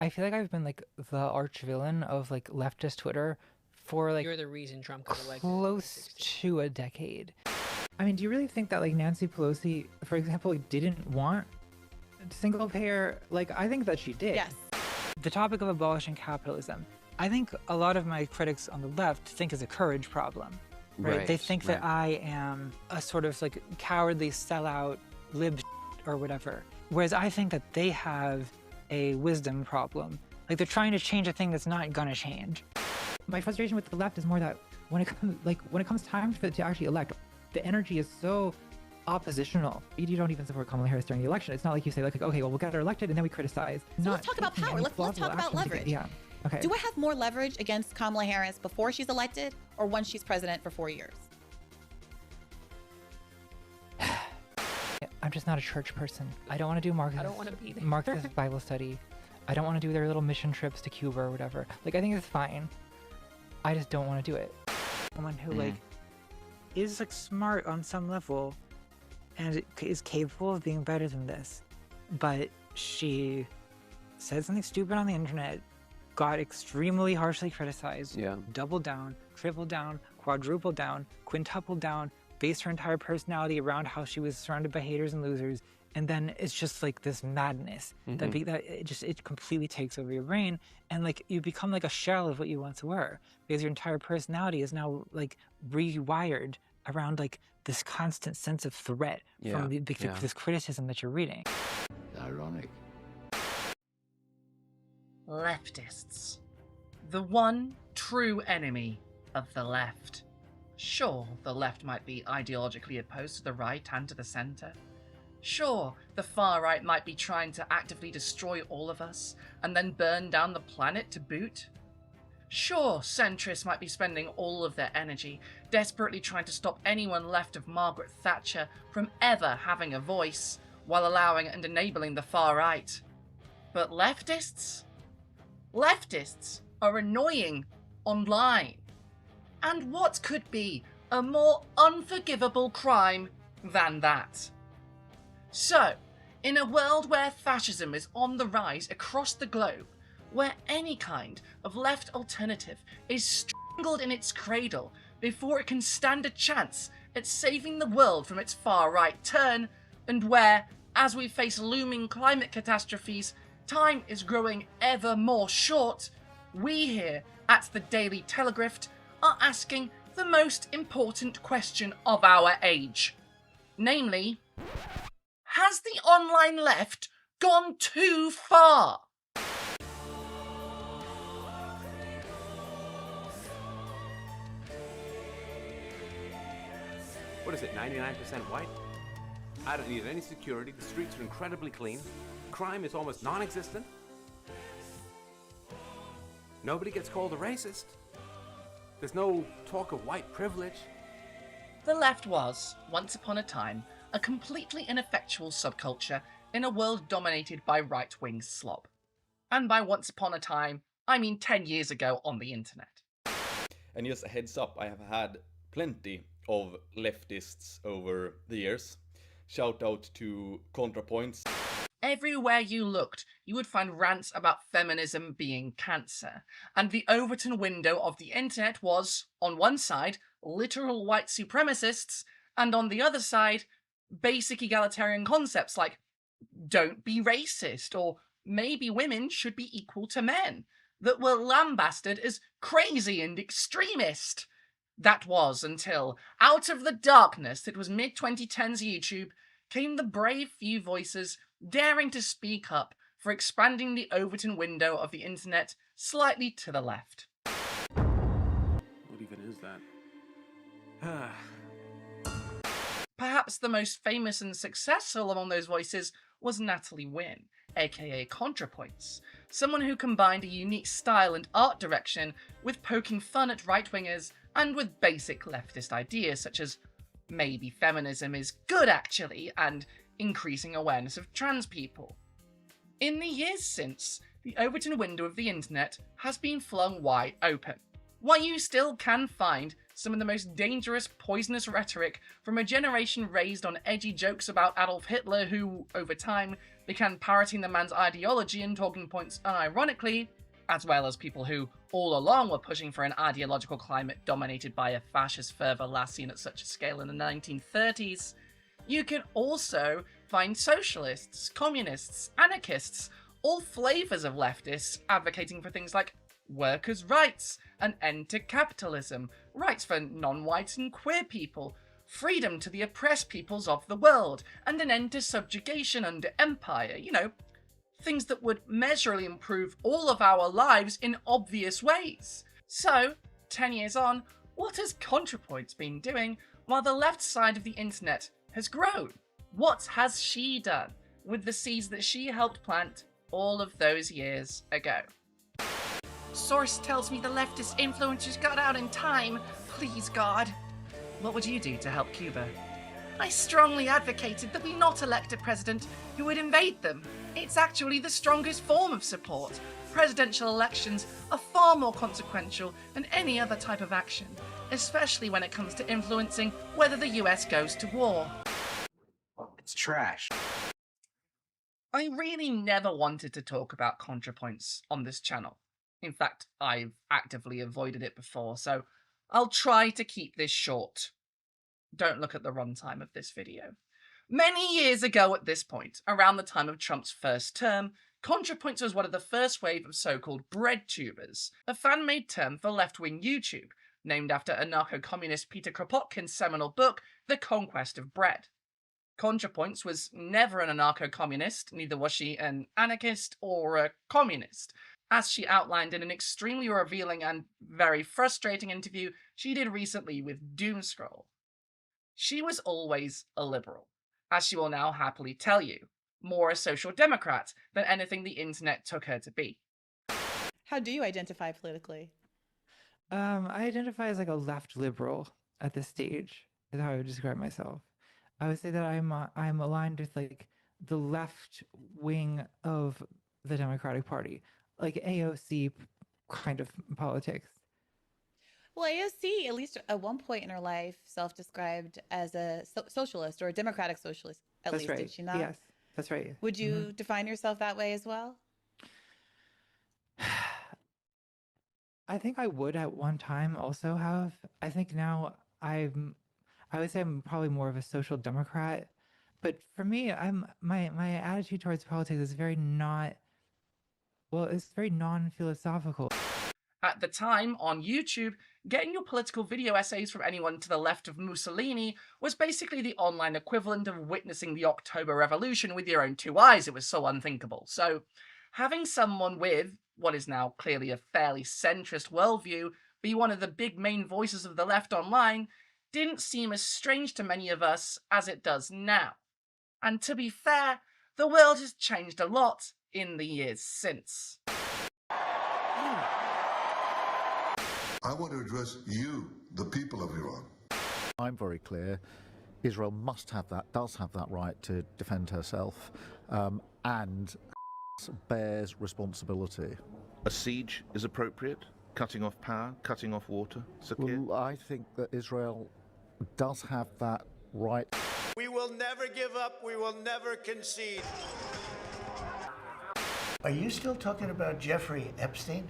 I feel like I've been like the arch villain of like leftist Twitter for like You're the reason Trump got elected. close to a decade. I mean, do you really think that like Nancy Pelosi, for example, didn't want single payer? Like, I think that she did. Yes. The topic of abolishing capitalism, I think a lot of my critics on the left think is a courage problem, right? They think that I am a sort of like cowardly sellout lib or whatever. Whereas I think that they have a wisdom problem. Like they're trying to change a thing that's not gonna change. My frustration with the left is more that when it comes time to actually elect, the energy is so oppositional. You don't even support Kamala Harris during the election. It's not like you say like okay, well, we'll get her elected and then we criticize. So let's talk about power. Let's talk about leverage. Yeah. Okay. Do I have more leverage against Kamala Harris before she's elected or once she's president for 4 years? I'm just not a church person. I don't want to do I don't want to be there. Marxist Bible study. I don't want to do their little mission trips to Cuba or whatever. Like, I think it's fine. I just don't want to do it. Someone who like is like smart on some level and is capable of being better than this, but she said something stupid on the internet, got extremely harshly criticized, doubled down, tripled down, quadrupled down, quintupled down, based her entire personality around how she was surrounded by haters and losers, and then it's just like this madness that it completely takes over your brain, and like you become like a shell of what you once were because your entire personality is now like rewired around like this constant sense of threat from this criticism that you're reading. Ironic. Leftists. The one true enemy of the left. Sure, the left might be ideologically opposed to the right and to the centre. Sure, the far right might be trying to actively destroy all of us and then burn down the planet to boot. Sure, centrists might be spending all of their energy desperately trying to stop anyone left of Margaret Thatcher from ever having a voice, while allowing and enabling the far right. But leftists? Leftists are annoying online. And what could be a more unforgivable crime than that? So, in a world where fascism is on the rise across the globe, where any kind of left alternative is strangled in its cradle before it can stand a chance at saving the world from its far-right turn, and where, as we face looming climate catastrophes, time is growing ever more short, we here at the Daily Telegraph are asking the most important question of our age. Namely, has the online left gone too far? What is it, 99% white? I don't need any security, the streets are incredibly clean, crime is almost non-existent. Nobody gets called a racist. There's no talk of white privilege. The left was, once upon a time, a completely ineffectual subculture in a world dominated by right-wing slob. And by once upon a time, I mean 10 years ago on the internet. And just a heads up, I have had plenty of leftists over the years. Shout out to ContraPoints. Everywhere you looked, you would find rants about feminism being cancer, and the Overton window of the internet was, on one side, literal white supremacists, and on the other side, basic egalitarian concepts like, don't be racist, or maybe women should be equal to men, that were lambasted as crazy and extremist. That was until, out of the darkness that was mid-2010s YouTube, came the brave few voices daring to speak up for expanding the Overton window of the internet slightly to the left. What even is that? Perhaps the most famous and successful among those voices was Natalie Wynn, aka ContraPoints, someone who combined a unique style and art direction with poking fun at right-wingers and with basic leftist ideas such as maybe feminism is good actually, and increasing awareness of trans people. In the years since, the Overton window of the internet has been flung wide open. While you still can find some of the most dangerous, poisonous rhetoric from a generation raised on edgy jokes about Adolf Hitler who, over time, began parroting the man's ideology and talking points unironically, as well as people who, all along, were pushing for an ideological climate dominated by a fascist fervour last seen at such a scale in the 1930s. You can also find socialists, communists, anarchists, all flavours of leftists advocating for things like workers' rights, an end to capitalism, rights for non-white and queer people, freedom to the oppressed peoples of the world, and an end to subjugation under empire, things that would measurably improve all of our lives in obvious ways. So, 10 years on, what has ContraPoints been doing while the left side of the internet has grown? What has she done with the seeds that she helped plant all of those years ago? Source tells me the leftist influencers got out in time. Please, God. What would you do to help Cuba? I strongly advocated that we not elect a president who would invade them. It's actually the strongest form of support. Presidential elections are far more consequential than any other type of action, especially when it comes to influencing whether the US goes to war. It's trash. I really never wanted to talk about ContraPoints on this channel. In fact, I've actively avoided it before, so I'll try to keep this short. Don't look at the runtime of this video. Many years ago at this point, around the time of Trump's first term, ContraPoints was one of the first wave of so-called breadtubers, a fan-made term for left-wing YouTube, named after anarcho-communist Peter Kropotkin's seminal book, The Conquest of Bread. ContraPoints was never an anarcho-communist, neither was she an anarchist or a communist, as she outlined in an extremely revealing and very frustrating interview she did recently with Doomscroll. She was always a liberal, as she will now happily tell you, more a social democrat than anything the internet took her to be. How do you identify politically? I identify as like a left liberal at this stage, is how I would describe myself. I would say that I'm aligned with like the left wing of the Democratic Party, like AOC kind of politics. Well, AOC, at least at one point in her life, self-described as a socialist or a democratic socialist, at That's least, right. did she not? Yes, that's right. Would you define yourself that way as well? I think I would at one time also have. I think now I would say I'm probably more of a social democrat, but for me, my attitude towards politics is very it's very non-philosophical. At the time, on YouTube, getting your political video essays from anyone to the left of Mussolini was basically the online equivalent of witnessing the October Revolution with your own two eyes. It was so unthinkable. So, having someone with what is now clearly a fairly centrist worldview be one of the big main voices of the left online didn't seem as strange to many of us as it does now. And to be fair, the world has changed a lot in the years since. I want to address you, the people of Iran. I'm very clear. Israel must have that, does have that right to defend herself, and bears responsibility. A siege is appropriate? Cutting off power, cutting off water, Sakir? Well, I think that Israel does have that right. We will never give up. We will never concede. Are you still talking about Jeffrey Epstein?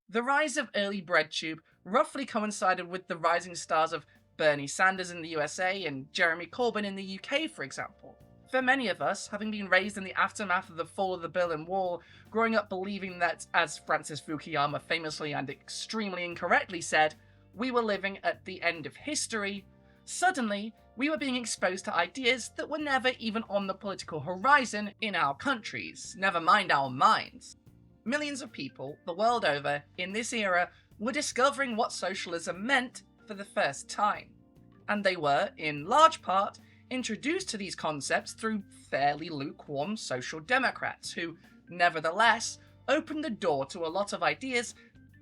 The rise of early BreadTube roughly coincided with the rising stars of Bernie Sanders in the USA and Jeremy Corbyn in the UK, for example. For many of us, having been raised in the aftermath of the fall of the Berlin Wall, growing up believing that, as Francis Fukuyama famously and extremely incorrectly said, we were living at the end of history, suddenly we were being exposed to ideas that were never even on the political horizon in our countries, never mind our minds. Millions of people, the world over, in this era, were discovering what socialism meant for the first time. And they were, in large part, introduced to these concepts through fairly lukewarm social democrats who, nevertheless, opened the door to a lot of ideas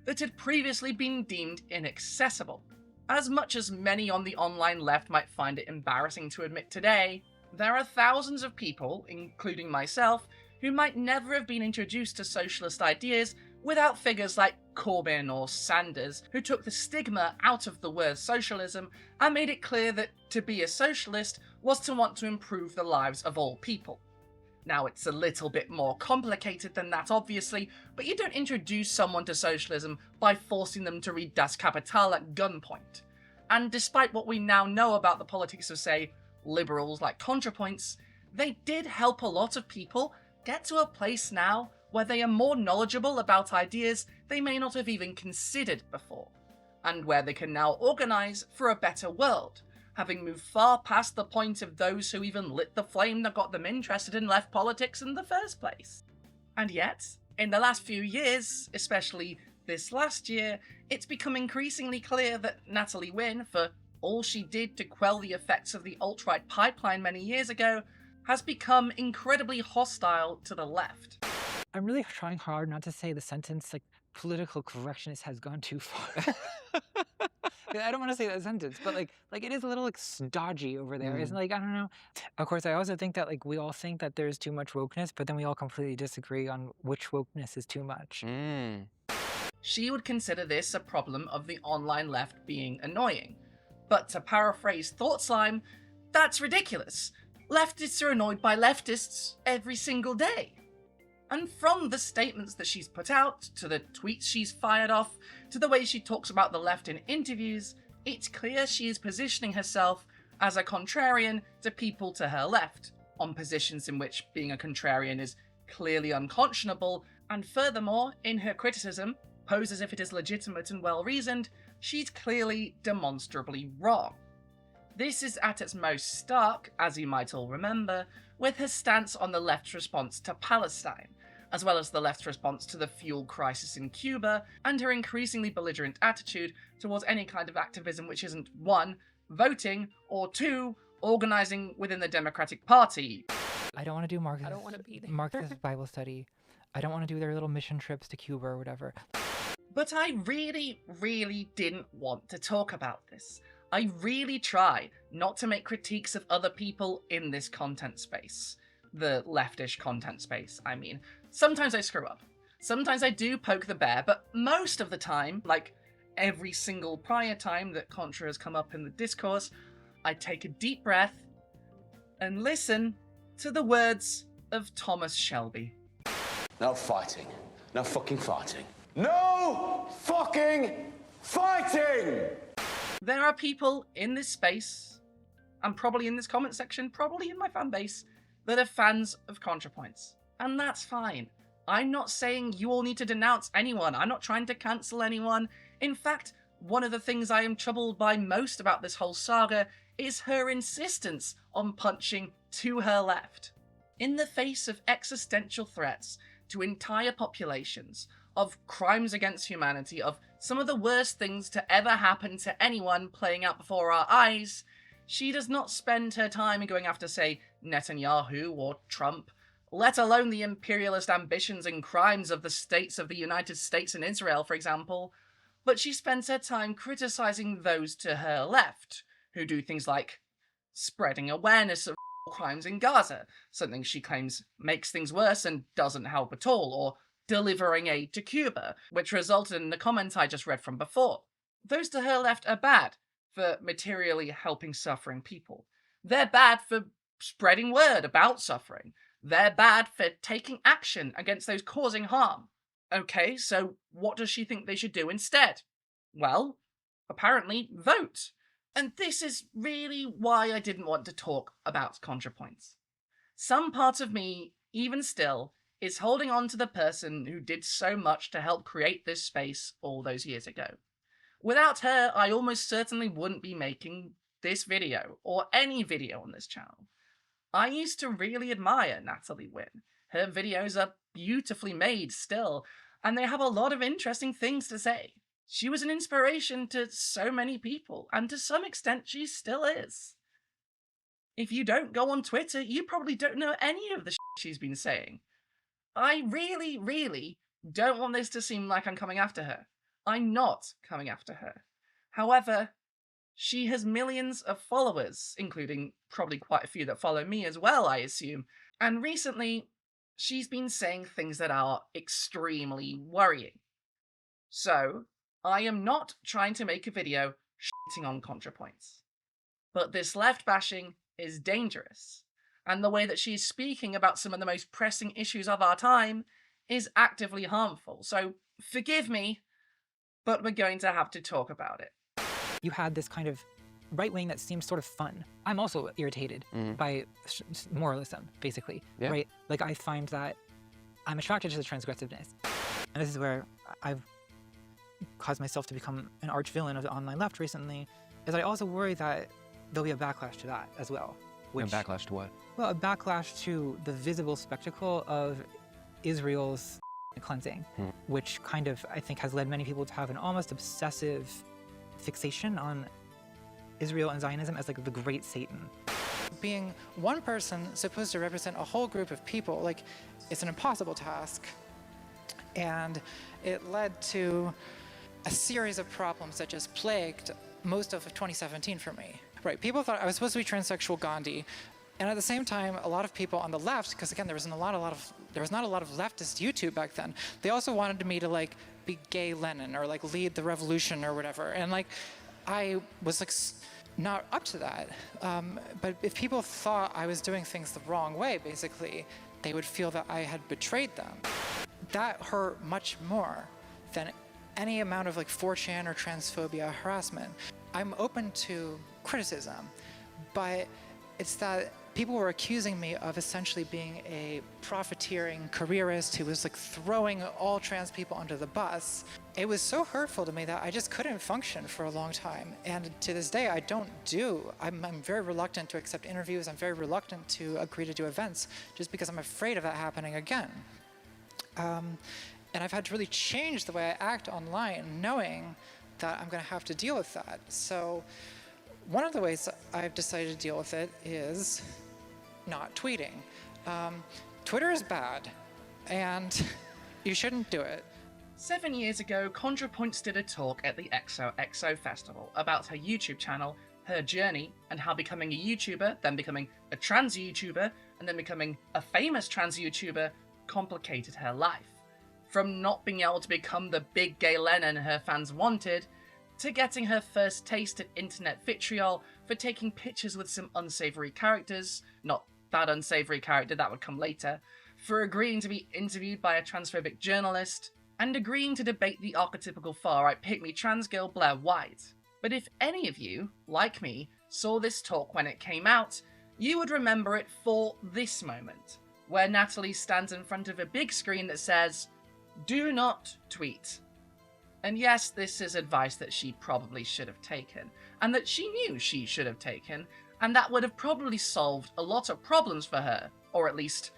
that had previously been deemed inaccessible. As much as many on the online left might find it embarrassing to admit today, there are thousands of people, including myself, who might never have been introduced to socialist ideas without figures like Corbyn or Sanders, who took the stigma out of the word socialism and made it clear that to be a socialist was to want to improve the lives of all people. Now, it's a little bit more complicated than that, obviously, but you don't introduce someone to socialism by forcing them to read Das Kapital at gunpoint. And despite what we now know about the politics of, say, liberals like ContraPoints, they did help a lot of people get to a place now where they are more knowledgeable about ideas they may not have even considered before, and where they can now organise for a better world, having moved far past the point of those who even lit the flame that got them interested in left politics in the first place. And yet, in the last few years, especially this last year, it's become increasingly clear that Natalie Wynn, for all she did to quell the effects of the alt-right pipeline many years ago, has become incredibly hostile to the left. I'm really trying hard not to say the sentence, like, political correctness has gone too far. I don't want to say that sentence, but like it is a little like stodgy over there. It's like, I don't know. Of course, I also think that like we all think that there's too much wokeness, but then we all completely disagree on which wokeness is too much. She would consider this a problem of the online left being annoying. But to paraphrase Thought Slime, that's ridiculous. Leftists are annoyed by leftists every single day. And from the statements that she's put out, to the tweets she's fired off, to the way she talks about the left in interviews, it's clear she is positioning herself as a contrarian to people to her left, on positions in which being a contrarian is clearly unconscionable, and furthermore, in her criticism, posed as if it is legitimate and well-reasoned, she's clearly demonstrably wrong. This is at its most stark, as you might all remember, with her stance on the left's response to Palestine, as well as the left's response to the fuel crisis in Cuba, and her increasingly belligerent attitude towards any kind of activism which isn't 1, voting, or 2, organising within the Democratic Party. I don't want to do I don't want to be there. Marxist Bible study. I don't want to do their little mission trips to Cuba or whatever. But I really, really didn't want to talk about this. I really try not to make critiques of other people in this content space. The leftish content space, I mean. Sometimes I screw up. Sometimes I do poke the bear, but most of the time, like every single prior time that Contra has come up in the discourse, I take a deep breath and listen to the words of Thomas Shelby. No fighting. No fucking fighting. No fucking fighting! There are people in this space, and probably in this comment section, probably in my fan base, that are fans of ContraPoints. And that's fine. I'm not saying you all need to denounce anyone. I'm not trying to cancel anyone. In fact, one of the things I am troubled by most about this whole saga is her insistence on punching to her left. In the face of existential threats to entire populations, of crimes against humanity, of some of the worst things to ever happen to anyone playing out before our eyes, she does not spend her time going after, say, Netanyahu or Trump, let alone the imperialist ambitions and crimes of the states of the United States and Israel, for example, but she spends her time criticising those to her left, who do things like spreading awareness of crimes in Gaza, something she claims makes things worse and doesn't help at all, or delivering aid to Cuba, which resulted in the comment I just read from before. Those to her left are bad for materially helping suffering people. They're bad for spreading word about suffering. They're bad for taking action against those causing harm. Okay, so what does she think they should do instead? Well, apparently vote. And this is really why I didn't want to talk about ContraPoints. Some part of me, even still, is holding on to the person who did so much to help create this space all those years ago. Without her, I almost certainly wouldn't be making this video, or any video on this channel. I used to really admire Natalie Wynn. Her videos are beautifully made still, and they have a lot of interesting things to say. She was an inspiration to so many people, and to some extent she still is. If you don't go on Twitter, you probably don't know any of the she's been saying. I really, really don't want this to seem like I'm coming after her. I'm not coming after her. However, she has millions of followers, including probably quite a few that follow me as well, I assume. And recently, she's been saying things that are extremely worrying. So, I am not trying to make a video shitting on ContraPoints. But this left bashing is dangerous, and the way that she's speaking about some of the most pressing issues of our time is actively harmful. So, forgive me, but we're going to have to talk about it. You had this kind of right wing that seems sort of fun. I'm also irritated by moralism, basically, right? Like, I find that I'm attracted to the transgressiveness. And this is where I've caused myself to become an arch villain of the online left recently, is I also worry that there'll be a backlash to that as well. A backlash to what? Well, a backlash to the visible spectacle of Israel's cleansing, which kind of, I think, has led many people to have an almost obsessive fixation on Israel and Zionism as like the great Satan. Being one person supposed to represent a whole group of people, like, it's an impossible task. And it led to a series of problems that just plagued most of 2017 for me. Right, people thought I was supposed to be transsexual Gandhi, and at the same time, a lot of people on the left, because again, there was not a lot of leftist YouTube back then. They also wanted me to like be gay Lenin or like lead the revolution or whatever, and like I was like not up to that. But if people thought I was doing things the wrong way, basically, they would feel that I had betrayed them. That hurt much more than any amount of like 4chan or transphobia harassment. I'm open to criticism, but it's that people were accusing me of essentially being a profiteering careerist who was like throwing all trans people under the bus. It was so hurtful to me that I just couldn't function for a long time. And to this day, I'm very reluctant to accept interviews. I'm very reluctant to agree to do events just because I'm afraid of that happening again. And I've had to really change the way I act online, knowing that I'm going to have to deal with that. So one of the ways I've decided to deal with it is not tweeting. Twitter is bad, and you shouldn't do it. 7 years ago, ContraPoints did a talk at the XOXO Festival about her YouTube channel, her journey, and how becoming a YouTuber, then becoming a trans YouTuber, and then becoming a famous trans YouTuber complicated her life. From not being able to become the big gay Lenin her fans wanted, to getting her first taste at internet vitriol for taking pictures with some unsavory characters, not that unsavory character, that would come later, for agreeing to be interviewed by a transphobic journalist, and agreeing to debate the archetypical far-right pick-me trans girl Blair White. But if any of you, like me, saw this talk when it came out, you would remember it for this moment, where Natalie stands in front of a big screen that says, "Do not tweet." And yes, this is advice that she probably should have taken, and that she knew she should have taken, and that would have probably solved a lot of problems for her, or at least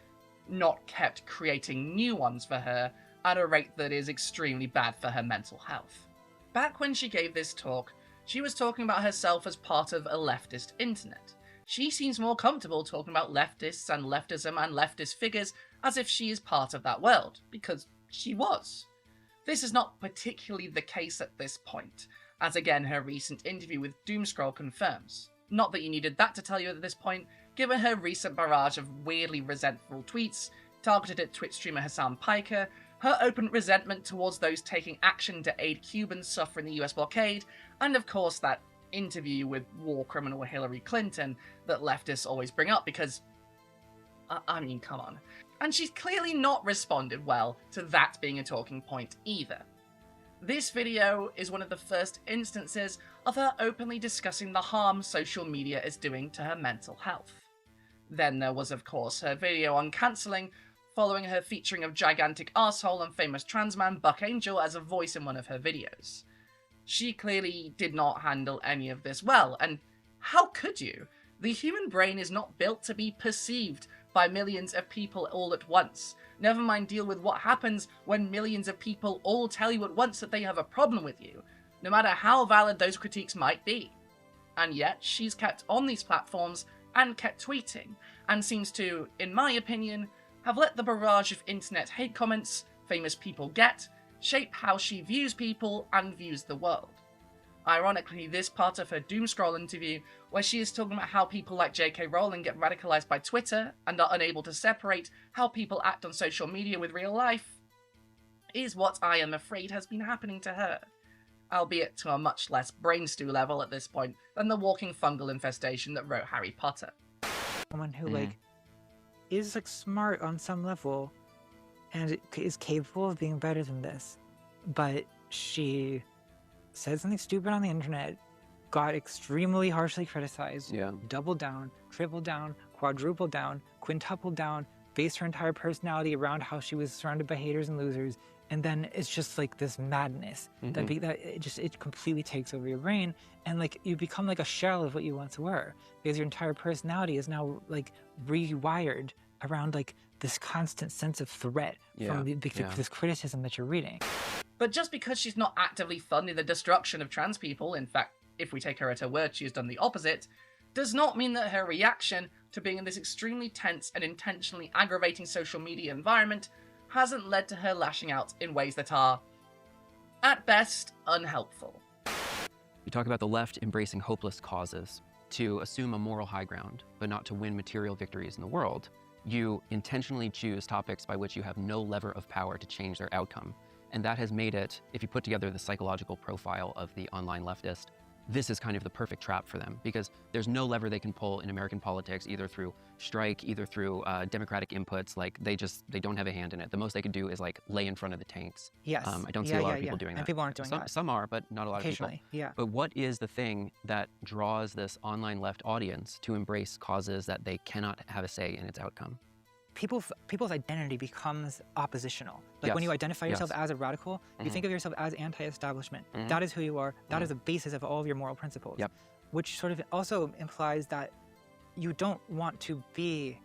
not kept creating new ones for her at a rate that is extremely bad for her mental health. Back when she gave this talk, she was talking about herself as part of a leftist internet. She seems more comfortable talking about leftists and leftism and leftist figures as if she is part of that world, because she was. This is not particularly the case at this point, as again her recent interview with Doomscroll confirms. Not that you needed that to tell you at this point, given her recent barrage of weirdly resentful tweets targeted at Twitch streamer Hassan Piker, her open resentment towards those taking action to aid Cubans suffering the US blockade, and of course that interview with war criminal Hillary Clinton that leftists always bring up because, I mean, come on. And she's clearly not responded well to that being a talking point either. This video is one of the first instances of her openly discussing the harm social media is doing to her mental health. Then there was of course her video on cancelling, following her featuring of gigantic arsehole and famous trans man Buck Angel as a voice in one of her videos. She clearly did not handle any of this well, and how could you? The human brain is not built to be perceived by millions of people all at once. Never mind deal with what happens when millions of people all tell you at once that they have a problem with you, no matter how valid those critiques might be. And yet, she's kept on these platforms and kept tweeting, and seems to, in my opinion, have let the barrage of internet hate comments famous people get shape how she views people and views the world. Ironically, this part of her Doomscroll interview, where she is talking about how people like J.K. Rowling get radicalized by Twitter and are unable to separate how people act on social media with real life, is what I am afraid has been happening to her, albeit to a much less brain stew level at this point than the walking fungal infestation that wrote Harry Potter. Someone who like is like smart on some level and is capable of being better than this, but she said something stupid on the internet, got extremely harshly criticized, doubled down, tripled down, quadrupled down, quintupled down, based her entire personality around how she was surrounded by haters and losers, and then it's just like this madness that it completely takes over your brain, and like you become like a shell of what you once were, because your entire personality is now like rewired around like this constant sense of threat from this criticism that you're reading. But just because she's not actively funding the destruction of trans people, in fact, if we take her at her word, she has done the opposite, does not mean that her reaction to being in this extremely tense and intentionally aggravating social media environment hasn't led to her lashing out in ways that are, at best, unhelpful. You talk about the left embracing hopeless causes to assume a moral high ground, but not to win material victories in the world. You intentionally choose topics by which you have no lever of power to change their outcome. And that has made it, if you put together the psychological profile of the online leftist, this is kind of the perfect trap for them, because there's no lever they can pull in American politics, either through strike, either through democratic inputs. Like they don't have a hand in it. The most they could do is like lay in front of the tanks. Yes. I don't see a lot of people doing that. And people aren't doing that. Some are, but not a lot of people. Occasionally, yeah. But what is the thing that draws this online left audience to embrace causes that they cannot have a say in its outcome? People's identity becomes oppositional. Like when you identify yourself as a radical, you think of yourself as anti-establishment. That is who you are. That is the basis of all of your moral principles. Which sort of also implies that you don't want to be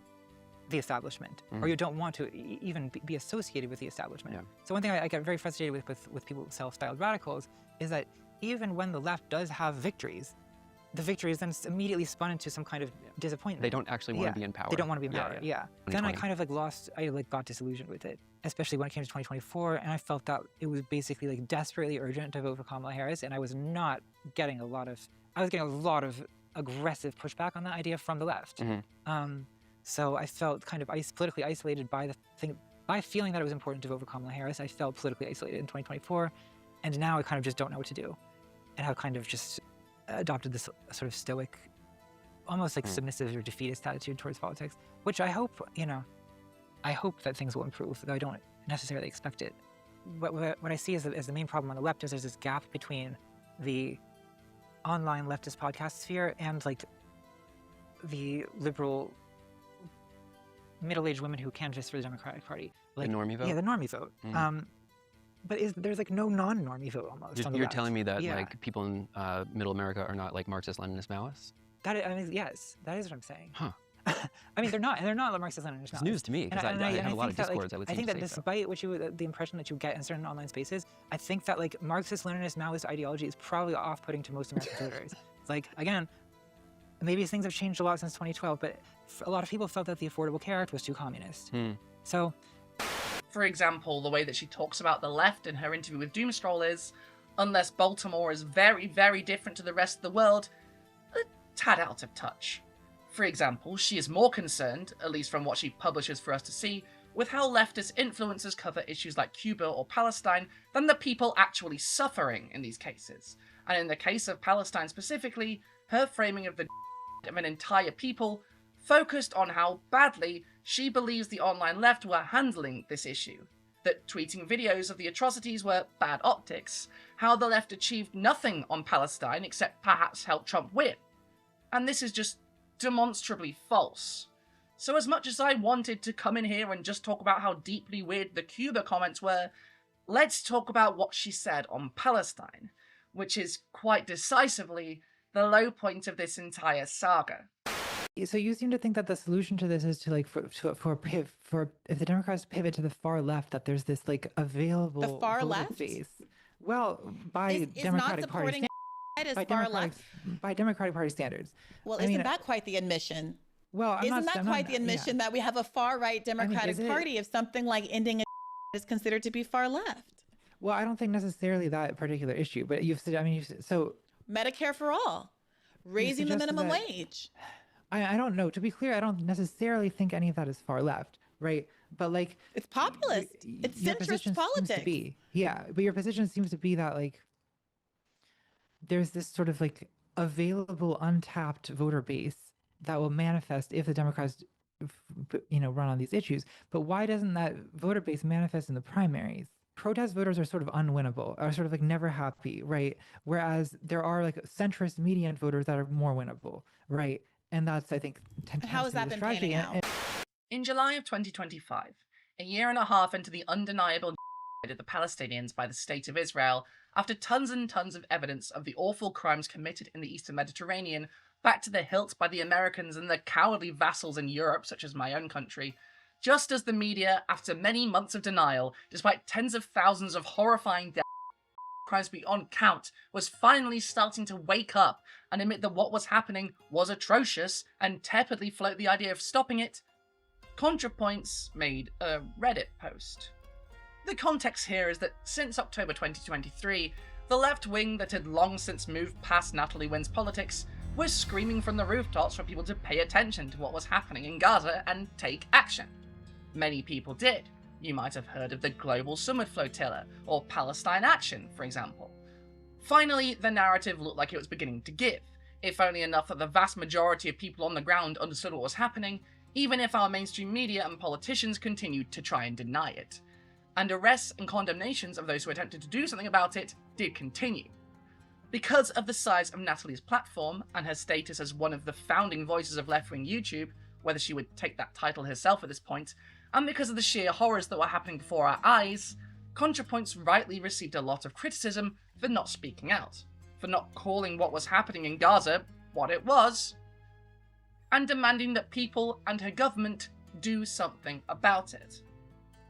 the establishment, or you don't want to even be associated with the establishment. So one thing I get very frustrated with people self-styled radicals is that even when the left does have victories, the victory is then immediately spun into some kind of disappointment. They don't actually want to be in power. They don't want to be in power, Then I kind of like got disillusioned with it, especially when it came to 2024, and I felt that it was basically like desperately urgent to vote for Kamala Harris, and I was getting a lot of aggressive pushback on that idea from the left. So I felt kind of politically isolated by feeling that it was important to vote for Kamala Harris. I felt politically isolated in 2024, and now I kind of just don't know what to do, and have kind of just adopted this sort of stoic, almost like submissive or defeatist attitude towards politics, which I hope that things will improve, though I don't necessarily expect it. What I see as the main problem on the left is there's this gap between the online leftist podcast sphere and like the liberal middle-aged women who canvass for the Democratic Party. Like, the normie vote? Yeah, the normie vote. But there's like no non-normie vote almost. You're telling me that like people in Middle America are not like Marxist-Leninist Maoists? Yes, that is what I'm saying. Huh. I mean, they're not Marxist-Leninist Maoists. It's news to me because I have a lot of discords. I think that despite the impression that you get in certain online spaces, I think that like Marxist-Leninist Maoist ideology is probably off-putting to most American voters. Like again, maybe things have changed a lot since 2012, but a lot of people felt that the Affordable Care Act was too communist. So. For example, the way that she talks about the left in her interview with Doomscroll is, unless Baltimore is very, very different to the rest of the world, a tad out of touch. For example, she is more concerned, at least from what she publishes for us to see, with how leftist influencers cover issues like Cuba or Palestine than the people actually suffering in these cases. And in the case of Palestine specifically, her framing of the of an entire people focused on how badly she believes the online left were handling this issue, that tweeting videos of the atrocities were bad optics, how the left achieved nothing on Palestine except perhaps help Trump win. And this is just demonstrably false. So as much as I wanted to come in here and just talk about how deeply weird the Cuba comments were, let's talk about what she said on Palestine, which is quite decisively the low point of this entire saga. So you seem to think that the solution to this is to like for if the Democrats pivot to the far left, that there's this like available the far left base. Well, by Democratic Party by Democratic Party standards. Well, isn't that quite the admission? Well, isn't that quite the admission that we have a far right Democratic Party if something like ending is considered to be far left? Well, I don't think necessarily that particular issue, but you've said. I mean, so Medicare for all, raising the minimum wage. I don't know. To be clear, I don't necessarily think any of that is far left, right? But like, it's populist. It's centrist politics. Yeah, but your position seems to be that like there's this sort of like available untapped voter base that will manifest if the Democrats, run on these issues. But why doesn't that voter base manifest in the primaries? Protest voters are sort of unwinnable, are sort of like never happy, right? Whereas there are like centrist median voters that are more winnable, right? And that's, I think, how has that been panning out? In July of 2025, a year and a half into the undeniable of the Palestinians by the State of Israel, after tons and tons of evidence of the awful crimes committed in the Eastern Mediterranean, back to the hilt by the Americans and their cowardly vassals in Europe, such as my own country, just as the media, after many months of denial, despite tens of thousands of horrifying deaths, crimes beyond count, was finally starting to wake up and admit that what was happening was atrocious and tepidly float the idea of stopping it, ContraPoints made a Reddit post. The context here is that since October 2023, the left wing that had long since moved past Natalie Wynn's politics was screaming from the rooftops for people to pay attention to what was happening in Gaza and take action. Many people did. You might have heard of the Global Summit Flotilla, or Palestine Action, for example. Finally, the narrative looked like it was beginning to give, if only enough that the vast majority of people on the ground understood what was happening, even if our mainstream media and politicians continued to try and deny it. And arrests and condemnations of those who attempted to do something about it did continue. Because of the size of Natalie's platform and her status as one of the founding voices of left-wing YouTube, whether she would take that title herself at this point, and because of the sheer horrors that were happening before our eyes, ContraPoints rightly received a lot of criticism for not speaking out, for not calling what was happening in Gaza what it was, and demanding that people and her government do something about it.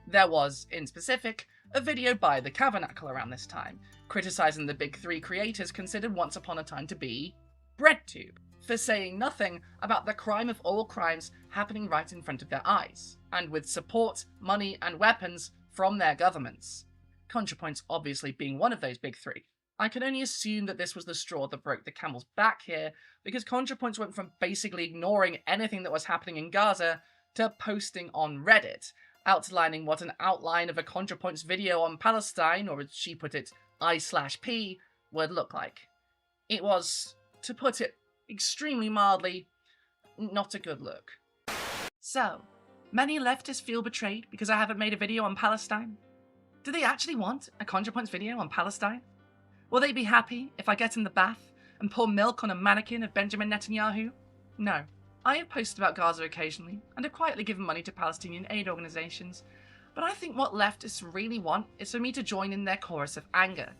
There was, in specific, a video by The Tabernacle around this time, criticising the big three creators considered once upon a time to be BreadTube, for saying nothing about the crime of all crimes happening right in front of their eyes, and with support, money, and weapons from their governments. ContraPoints obviously being one of those big three. I can only assume that this was the straw that broke the camel's back here, because ContraPoints went from basically ignoring anything that was happening in Gaza to posting on Reddit, outlining what an outline of a ContraPoints video on Palestine, or as she put it, I/P, would look like. It was, to put it extremely mildly, not a good look. So, many leftists feel betrayed because I haven't made a video on Palestine. Do they actually want a ContraPoints video on Palestine? Will they be happy if I get in the bath and pour milk on a mannequin of Benjamin Netanyahu? No. I have posted about Gaza occasionally, and have quietly given money to Palestinian aid organisations, but I think what leftists really want is for me to join in their chorus of anger.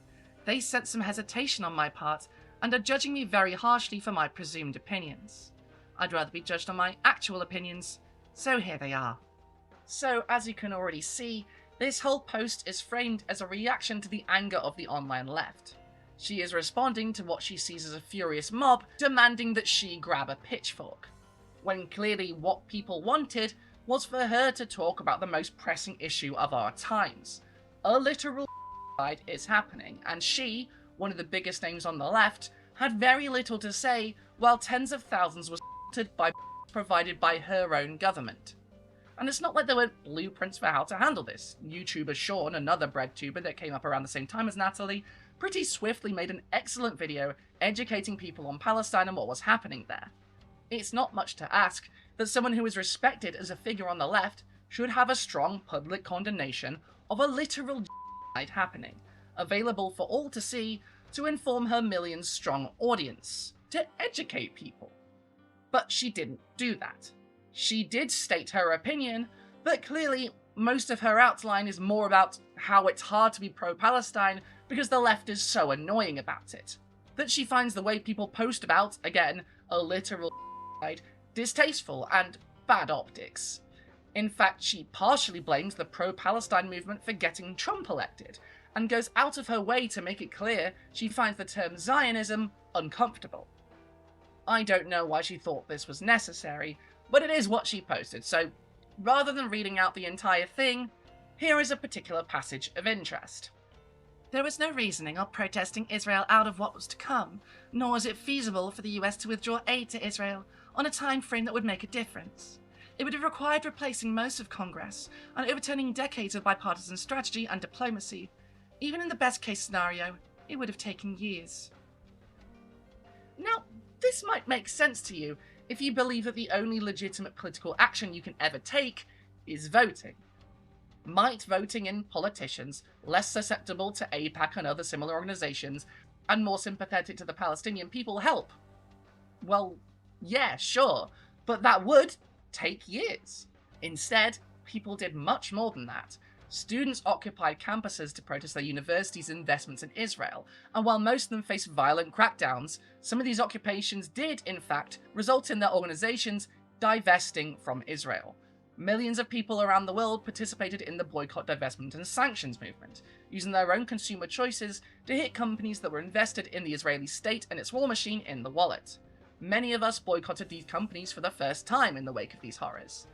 They sense some hesitation on my part, and are judging me very harshly for my presumed opinions. I'd rather be judged on my actual opinions, so here they are. So, as you can already see, this whole post is framed as a reaction to the anger of the online left. She is responding to what she sees as a furious mob demanding that she grab a pitchfork, when clearly what people wanted was for her to talk about the most pressing issue of our times. A literal genocide is happening, and she, one of the biggest names on the left, had very little to say, while tens of thousands were by provided by her own government. And it's not like there were blueprints for how to handle this. YouTuber Sean, another breadtuber that came up around the same time as Natalie, pretty swiftly made an excellent video educating people on Palestine and what was happening there. It's not much to ask that someone who is respected as a figure on the left should have a strong public condemnation of a literal genocide happening, available for all to see to inform her million-strong audience, to educate people. But she didn't do that. She did state her opinion, but clearly most of her outline is more about how it's hard to be pro-Palestine because the left is so annoying about it, that she finds the way people post about, again, a literal genocide, distasteful and bad optics. In fact, she partially blames the pro-Palestine movement for getting Trump elected, and goes out of her way to make it clear she finds the term Zionism uncomfortable. I don't know why she thought this was necessary, but it is what she posted, so rather than reading out the entire thing, here is a particular passage of interest. There was no reasoning or protesting Israel out of what was to come, nor was it feasible for the US to withdraw aid to Israel on a time frame that would make a difference. It would have required replacing most of Congress and overturning decades of bipartisan strategy and diplomacy. Even in the best case scenario, it would have taken years. Now, this might make sense to you if you believe that the only legitimate political action you can ever take is voting. Might voting in politicians, less susceptible to AIPAC and other similar organizations, and more sympathetic to the Palestinian people help? Well, yeah, sure, but that would take years. Instead, people did much more than that. Students occupied campuses to protest their universities' investments in Israel, and while most of them faced violent crackdowns, some of these occupations did, in fact, result in their organizations divesting from Israel. Millions of people around the world participated in the boycott, divestment, and sanctions movement, using their own consumer choices to hit companies that were invested in the Israeli state and its war machine in the wallet. Many of us boycotted these companies for the first time in the wake of these horrors.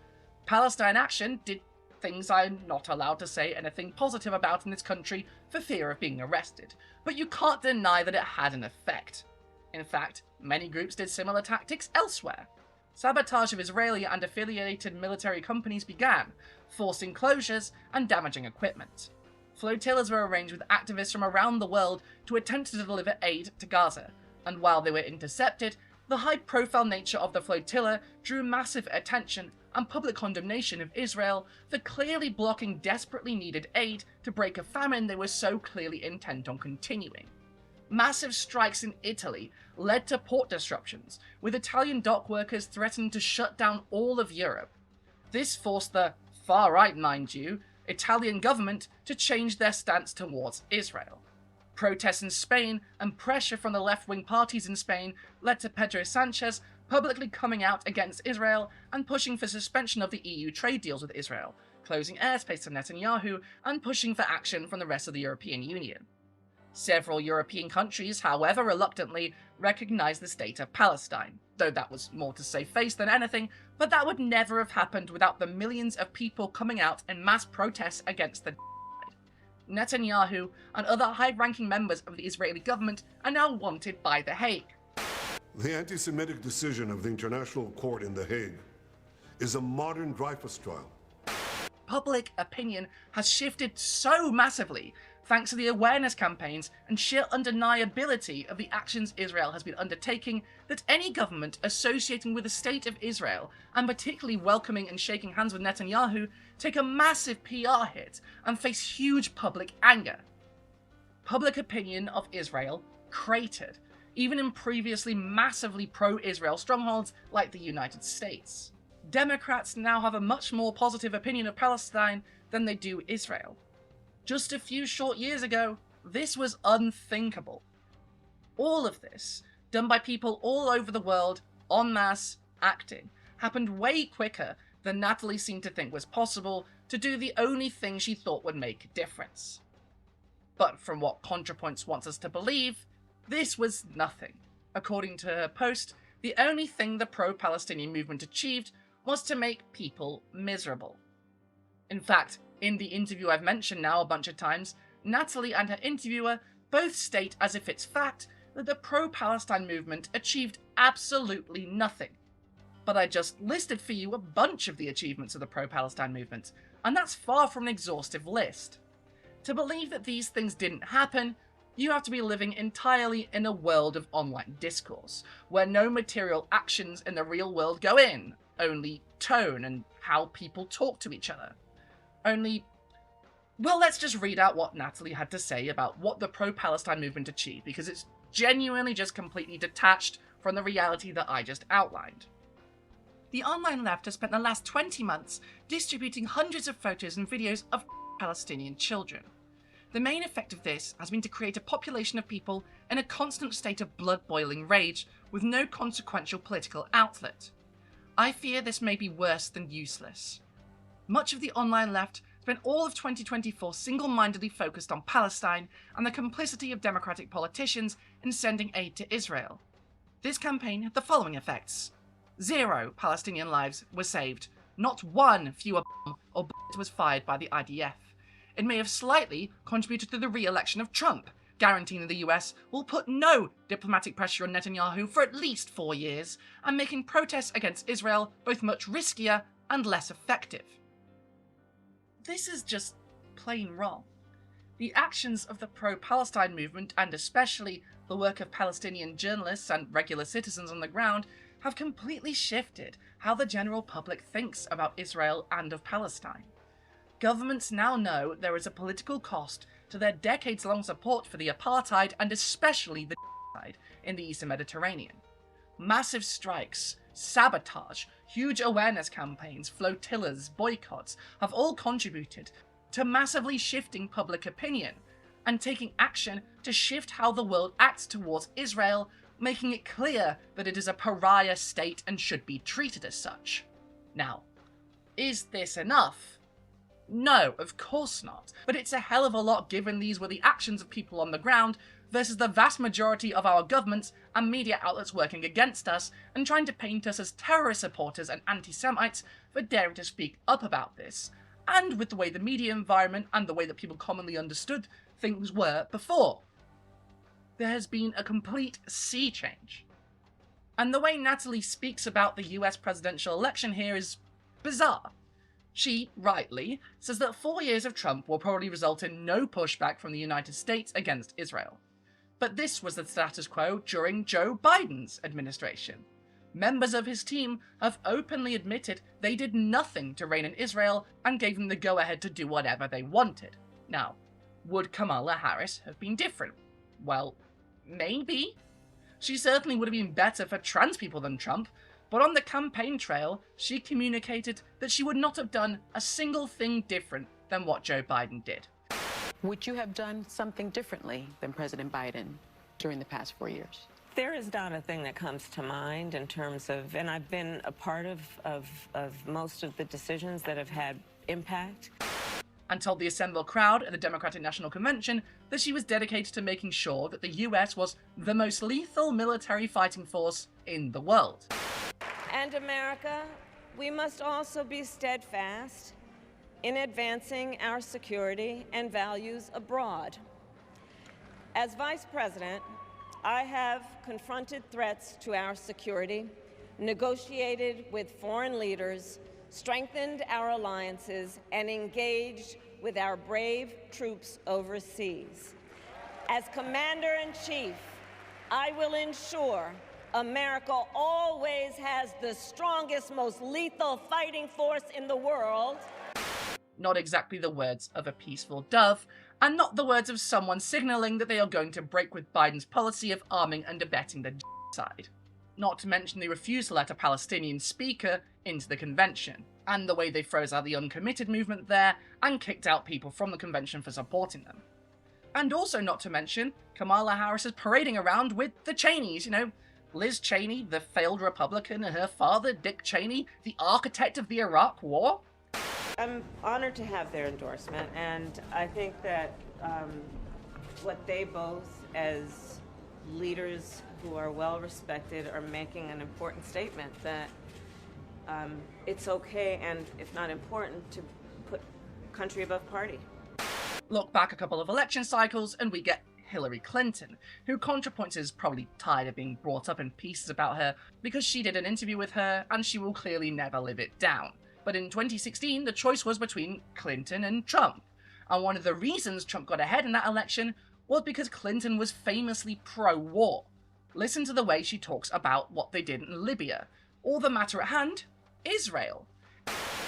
Palestine Action did things I'm not allowed to say anything positive about in this country for fear of being arrested, but you can't deny that it had an effect. In fact, many groups did similar tactics elsewhere. Sabotage of Israeli and affiliated military companies began, forcing closures and damaging equipment. Flotillas were arranged with activists from around the world to attempt to deliver aid to Gaza, and while they were intercepted, the high-profile nature of the flotilla drew massive attention and public condemnation of Israel for clearly blocking desperately needed aid to break a famine they were so clearly intent on continuing. Massive strikes in Italy led to port disruptions, with Italian dock workers threatening to shut down all of Europe. This forced the far-right, mind you, Italian government to change their stance towards Israel. Protests in Spain and pressure from the left-wing parties in Spain led to Pedro Sanchez publicly coming out against Israel and pushing for suspension of the EU trade deals with Israel, closing airspace to Netanyahu, and pushing for action from the rest of the European Union. Several European countries, however reluctantly, recognized the state of Palestine, though that was more to save face than anything, but that would never have happened without the millions of people coming out in mass protests against the Netanyahu and other high-ranking members of the Israeli government are now wanted by The Hague. The anti-Semitic decision of the International Court in The Hague is a modern Dreyfus trial. Public opinion has shifted so massively thanks to the awareness campaigns and sheer undeniability of the actions Israel has been undertaking that any government associating with the state of Israel, and particularly welcoming and shaking hands with Netanyahu, take a massive PR hit and face huge public anger. Public opinion of Israel cratered, even in previously massively pro-Israel strongholds like the United States. Democrats now have a much more positive opinion of Palestine than they do Israel. Just a few short years ago, this was unthinkable. All of this, done by people all over the world, en masse, acting, happened way quicker than Natalie seemed to think was possible to do the only thing she thought would make a difference. But from what ContraPoints wants us to believe, this was nothing. According to her post, the only thing the pro-Palestinian movement achieved was to make people miserable. In fact, in the interview I've mentioned now a bunch of times, Natalie and her interviewer both state as if it's fact that the pro-Palestine movement achieved absolutely nothing. But I just listed for you a bunch of the achievements of the pro-Palestine movement, and that's far from an exhaustive list. To believe that these things didn't happen, you have to be living entirely in a world of online discourse, where no material actions in the real world go in, only tone and how people talk to each other. Well, let's just read out what Natalie had to say about what the pro-Palestine movement achieved, because it's genuinely just completely detached from the reality that I just outlined. The online left has spent the last 20 months distributing hundreds of photos and videos of Palestinian children. The main effect of this has been to create a population of people in a constant state of blood-boiling rage with no consequential political outlet. I fear this may be worse than useless. Much of the online left spent all of 2024 single-mindedly focused on Palestine and the complicity of democratic politicians in sending aid to Israel. This campaign had the following effects. 0 Palestinian lives were saved. Not one fewer bomb or bullet was fired by the IDF. it may have slightly contributed to the re-election of Trump, guaranteeing the US will put no diplomatic pressure on Netanyahu for at least 4 years, and making protests against Israel both much riskier and less effective. This is just plain wrong. The actions of the pro-Palestine movement, and especially the work of Palestinian journalists and regular citizens on the ground, have completely shifted how the general public thinks about Israel and of Palestine. Governments now know there is a political cost to their decades-long support for the apartheid and especially the genocide in the Eastern Mediterranean. Massive strikes, sabotage, huge awareness campaigns, flotillas, boycotts have all contributed to massively shifting public opinion and taking action to shift how the world acts towards Israel, making it clear that it is a pariah state and should be treated as such. Now, is this enough? No, of course not, but it's a hell of a lot given these were the actions of people on the ground versus the vast majority of our governments and media outlets working against us and trying to paint us as terrorist supporters and anti-Semites for daring to speak up about this, and with the way the media environment and the way that people commonly understood things were before. There has been a complete sea change. And the way Natalie speaks about the US presidential election here is bizarre. She, rightly, says that 4 years of Trump will probably result in no pushback from the United States against Israel. But this was the status quo during Joe Biden's administration. Members of his team have openly admitted they did nothing to rein in Israel and gave them the go-ahead to do whatever they wanted. Now, would Kamala Harris have been different? Well, maybe. She certainly would have been better for trans people than Trump, but on the campaign trail, she communicated that she would not have done a single thing different than what Joe Biden did. Would you have done something differently than President Biden during the past 4 years? There is not a thing that comes to mind in terms of, and I've been a part of most of the decisions that have had impact. And told the assembled crowd at the Democratic National Convention that she was dedicated to making sure that the US was the most lethal military fighting force in the world. And America, we must also be steadfast in advancing our security and values abroad. As Vice President, I have confronted threats to our security, negotiated with foreign leaders, strengthened our alliances, and engaged with our brave troops overseas. As Commander-in-Chief, I will ensure America always has the strongest, most lethal fighting force in the world. Not exactly the words of a peaceful dove, and not the words of someone signaling that they are going to break with Biden's policy of arming and abetting the genocide. Not to mention the refusal to let a Palestinian speaker into the convention, and the way they froze out the uncommitted movement there and kicked out people from the convention for supporting them. And also not to mention Kamala Harris is parading around with the Cheneys, Liz Cheney, the failed Republican, and her father, Dick Cheney, the architect of the Iraq War. I'm honored to have their endorsement, and I think that what they both, as leaders who are well respected, are making an important statement that it's okay, and if not important, to put country above party. Look back a couple of election cycles and we get Hillary Clinton, who ContraPoints is probably tired of being brought up in pieces about her because she did an interview with her and she will clearly never live it down. But in 2016, the choice was between Clinton and Trump. And one of the reasons Trump got ahead in that election was because Clinton was famously pro-war. Listen to the way she talks about what they did in Libya, or the matter at hand, Israel.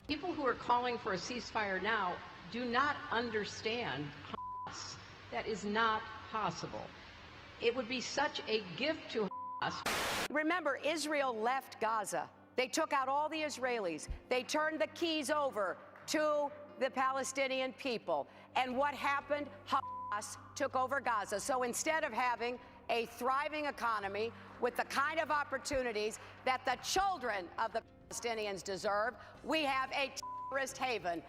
People who are calling for a ceasefire now do not understand Hamas. That is not possible. It would be such a gift to Hamas. Remember, Israel left Gaza. They took out all the Israelis. They turned the keys over to the Palestinian people. And what happened? Hamas took over Gaza. So instead of having a thriving economy with the kind of opportunities that the children of the Palestinians deserve, we have a terrorist haven.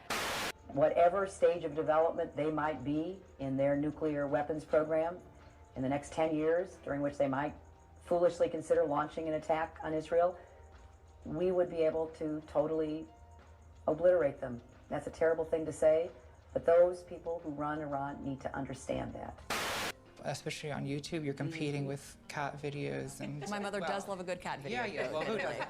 Whatever stage of development they might be in their nuclear weapons program in the next 10 years, during which they might foolishly consider launching an attack on Israel, we would be able to totally obliterate them. That's a terrible thing to say, But those people who run Iran need to understand that. Especially on YouTube, you're competing with cat videos and... My mother does love a good cat video. Yeah, well, who doesn't?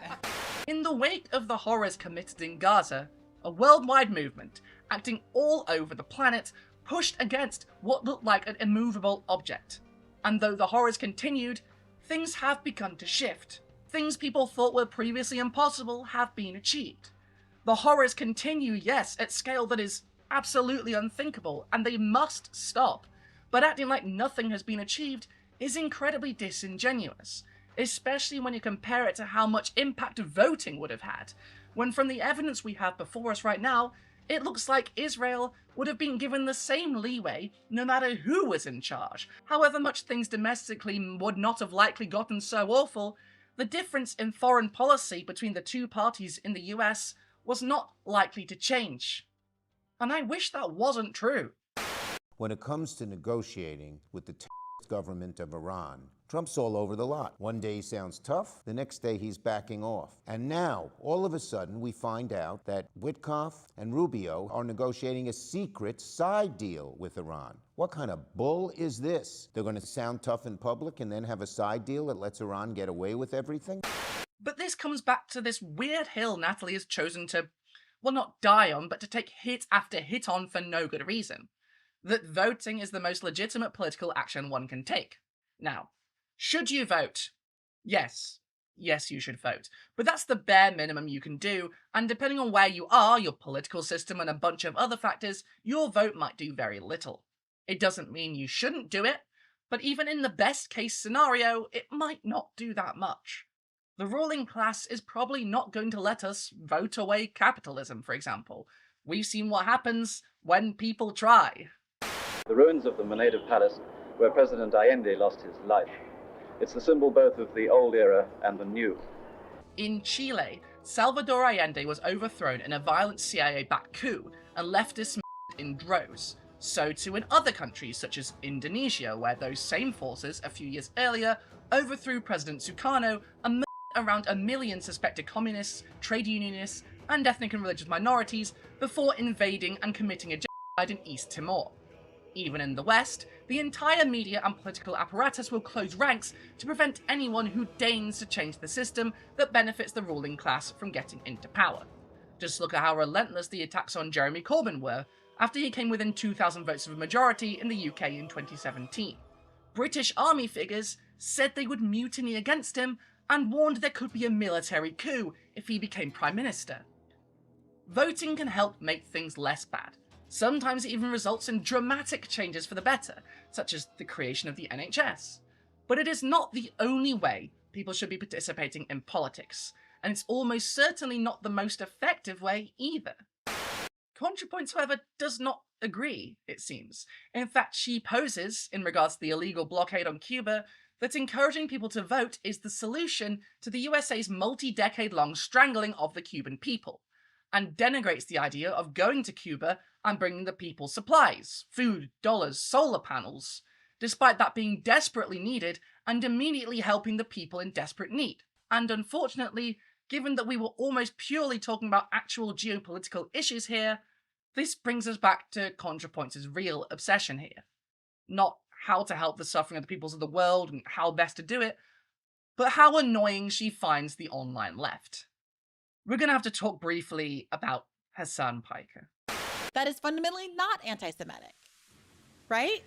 In the wake of the horrors committed in Gaza, a worldwide movement, acting all over the planet, pushed against what looked like an immovable object. And though the horrors continued, things have begun to shift. Things people thought were previously impossible have been achieved. The horrors continue, yes, at scale that is absolutely unthinkable, and they must stop. But acting like nothing has been achieved is incredibly disingenuous, especially when you compare it to how much impact voting would have had, when from the evidence we have before us right now, it looks like Israel would have been given the same leeway no matter who was in charge. However much things domestically would not have likely gotten so awful, the difference in foreign policy between the two parties in the US was not likely to change. And I wish that wasn't true. When it comes to negotiating with the government of Iran, Trump's all over the lot. One day he sounds tough, the next day he's backing off. And now, all of a sudden, we find out that Witkoff and Rubio are negotiating a secret side deal with Iran. What kind of bull is this? They're going to sound tough in public and then have a side deal that lets Iran get away with everything? But this comes back to this weird hill Natalie has chosen to, well, not die on, but to take hit after hit on for no good reason. That voting is the most legitimate political action one can take. Now, should you vote? Yes. Yes, you should vote. But that's the bare minimum you can do, and depending on where you are, your political system, and a bunch of other factors, your vote might do very little. It doesn't mean you shouldn't do it, but even in the best case scenario, it might not do that much. The ruling class is probably not going to let us vote away capitalism, for example. We've seen what happens when people try. The ruins of the Moneda Palace, where President Allende lost his life. It's the symbol both of the old era and the new. In Chile, Salvador Allende was overthrown in a violent CIA-backed coup and leftists in droves. So too in other countries, such as Indonesia, where those same forces, a few years earlier, overthrew President Sukarno and murdered around 1 million suspected communists, trade unionists, and ethnic and religious minorities before invading and committing a genocide in East Timor. Even in the West, the entire media and political apparatus will close ranks to prevent anyone who deigns to change the system that benefits the ruling class from getting into power. Just look at how relentless the attacks on Jeremy Corbyn were after he came within 2,000 votes of a majority in the UK in 2017. British army figures said they would mutiny against him and warned there could be a military coup if he became Prime Minister. Voting can help make things less bad. Sometimes it even results in dramatic changes for the better, such as the creation of the NHS. But it is not the only way people should be participating in politics, and it's almost certainly not the most effective way either. ContraPoints, however, does not agree, it seems. In fact, she poses, in regards to the illegal blockade on Cuba, that encouraging people to vote is the solution to the USA's multi-decade-long strangling of the Cuban people, and denigrates the idea of going to Cuba and bringing the people supplies, food, dollars, solar panels, despite that being desperately needed and immediately helping the people in desperate need. And unfortunately, given that we were almost purely talking about actual geopolitical issues here, this brings us back to ContraPoints' real obsession here. Not how to help the suffering of the peoples of the world and how best to do it, but how annoying she finds the online left. We're going to have to talk briefly about Hassan Piker. That is fundamentally not anti-Semitic, right?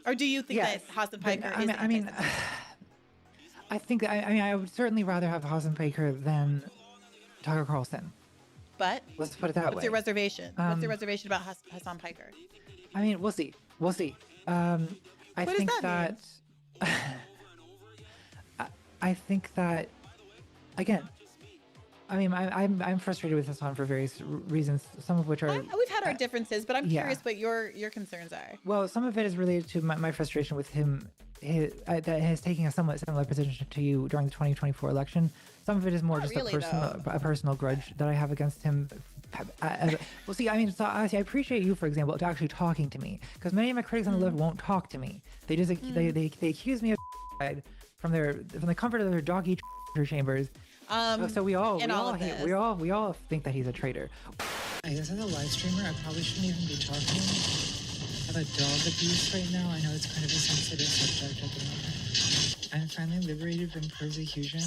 Or do you think that Hassan Piker is anti-Semitic? I think I would certainly rather have Hassan Piker than Tucker Carlson. But let's put it that way. What's your reservation? What's your reservation about Hassan Piker? I mean, we'll see. We'll see. I think that I think that again. I mean, I'm frustrated with Hassan for various reasons, some of which are... We've had our differences, but I'm curious what your concerns are. Well, some of it is related to my frustration with him, that has taken a somewhat similar position to you during the 2024 election. Some of it is more just a personal grudge that I have against him. Well, see, I mean, so I appreciate you, for example, to actually talking to me, because many of my critics on the left won't talk to me. They just they accuse me of from the comfort of their doggy chambers. So we all think that he's a traitor. I guess as a live streamer, I probably shouldn't even be talking about dog abuse right now. I know it's kind of a sensitive subject at the moment. I'm finally liberated from persecution.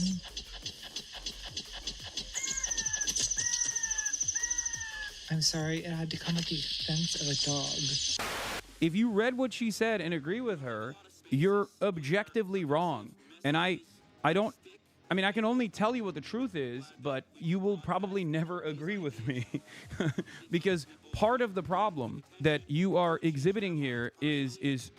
I'm sorry, it had to come at the expense of a dog. If you read what she said and agree with her, you're objectively wrong. And I mean, I can only tell you what the truth is, but you will probably never agree with me. Because part of the problem that you are exhibiting here is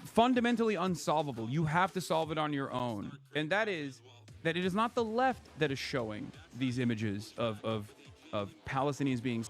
fundamentally unsolvable. You have to solve it on your own. And that is that it is not the left that is showing these images of Palestinians being.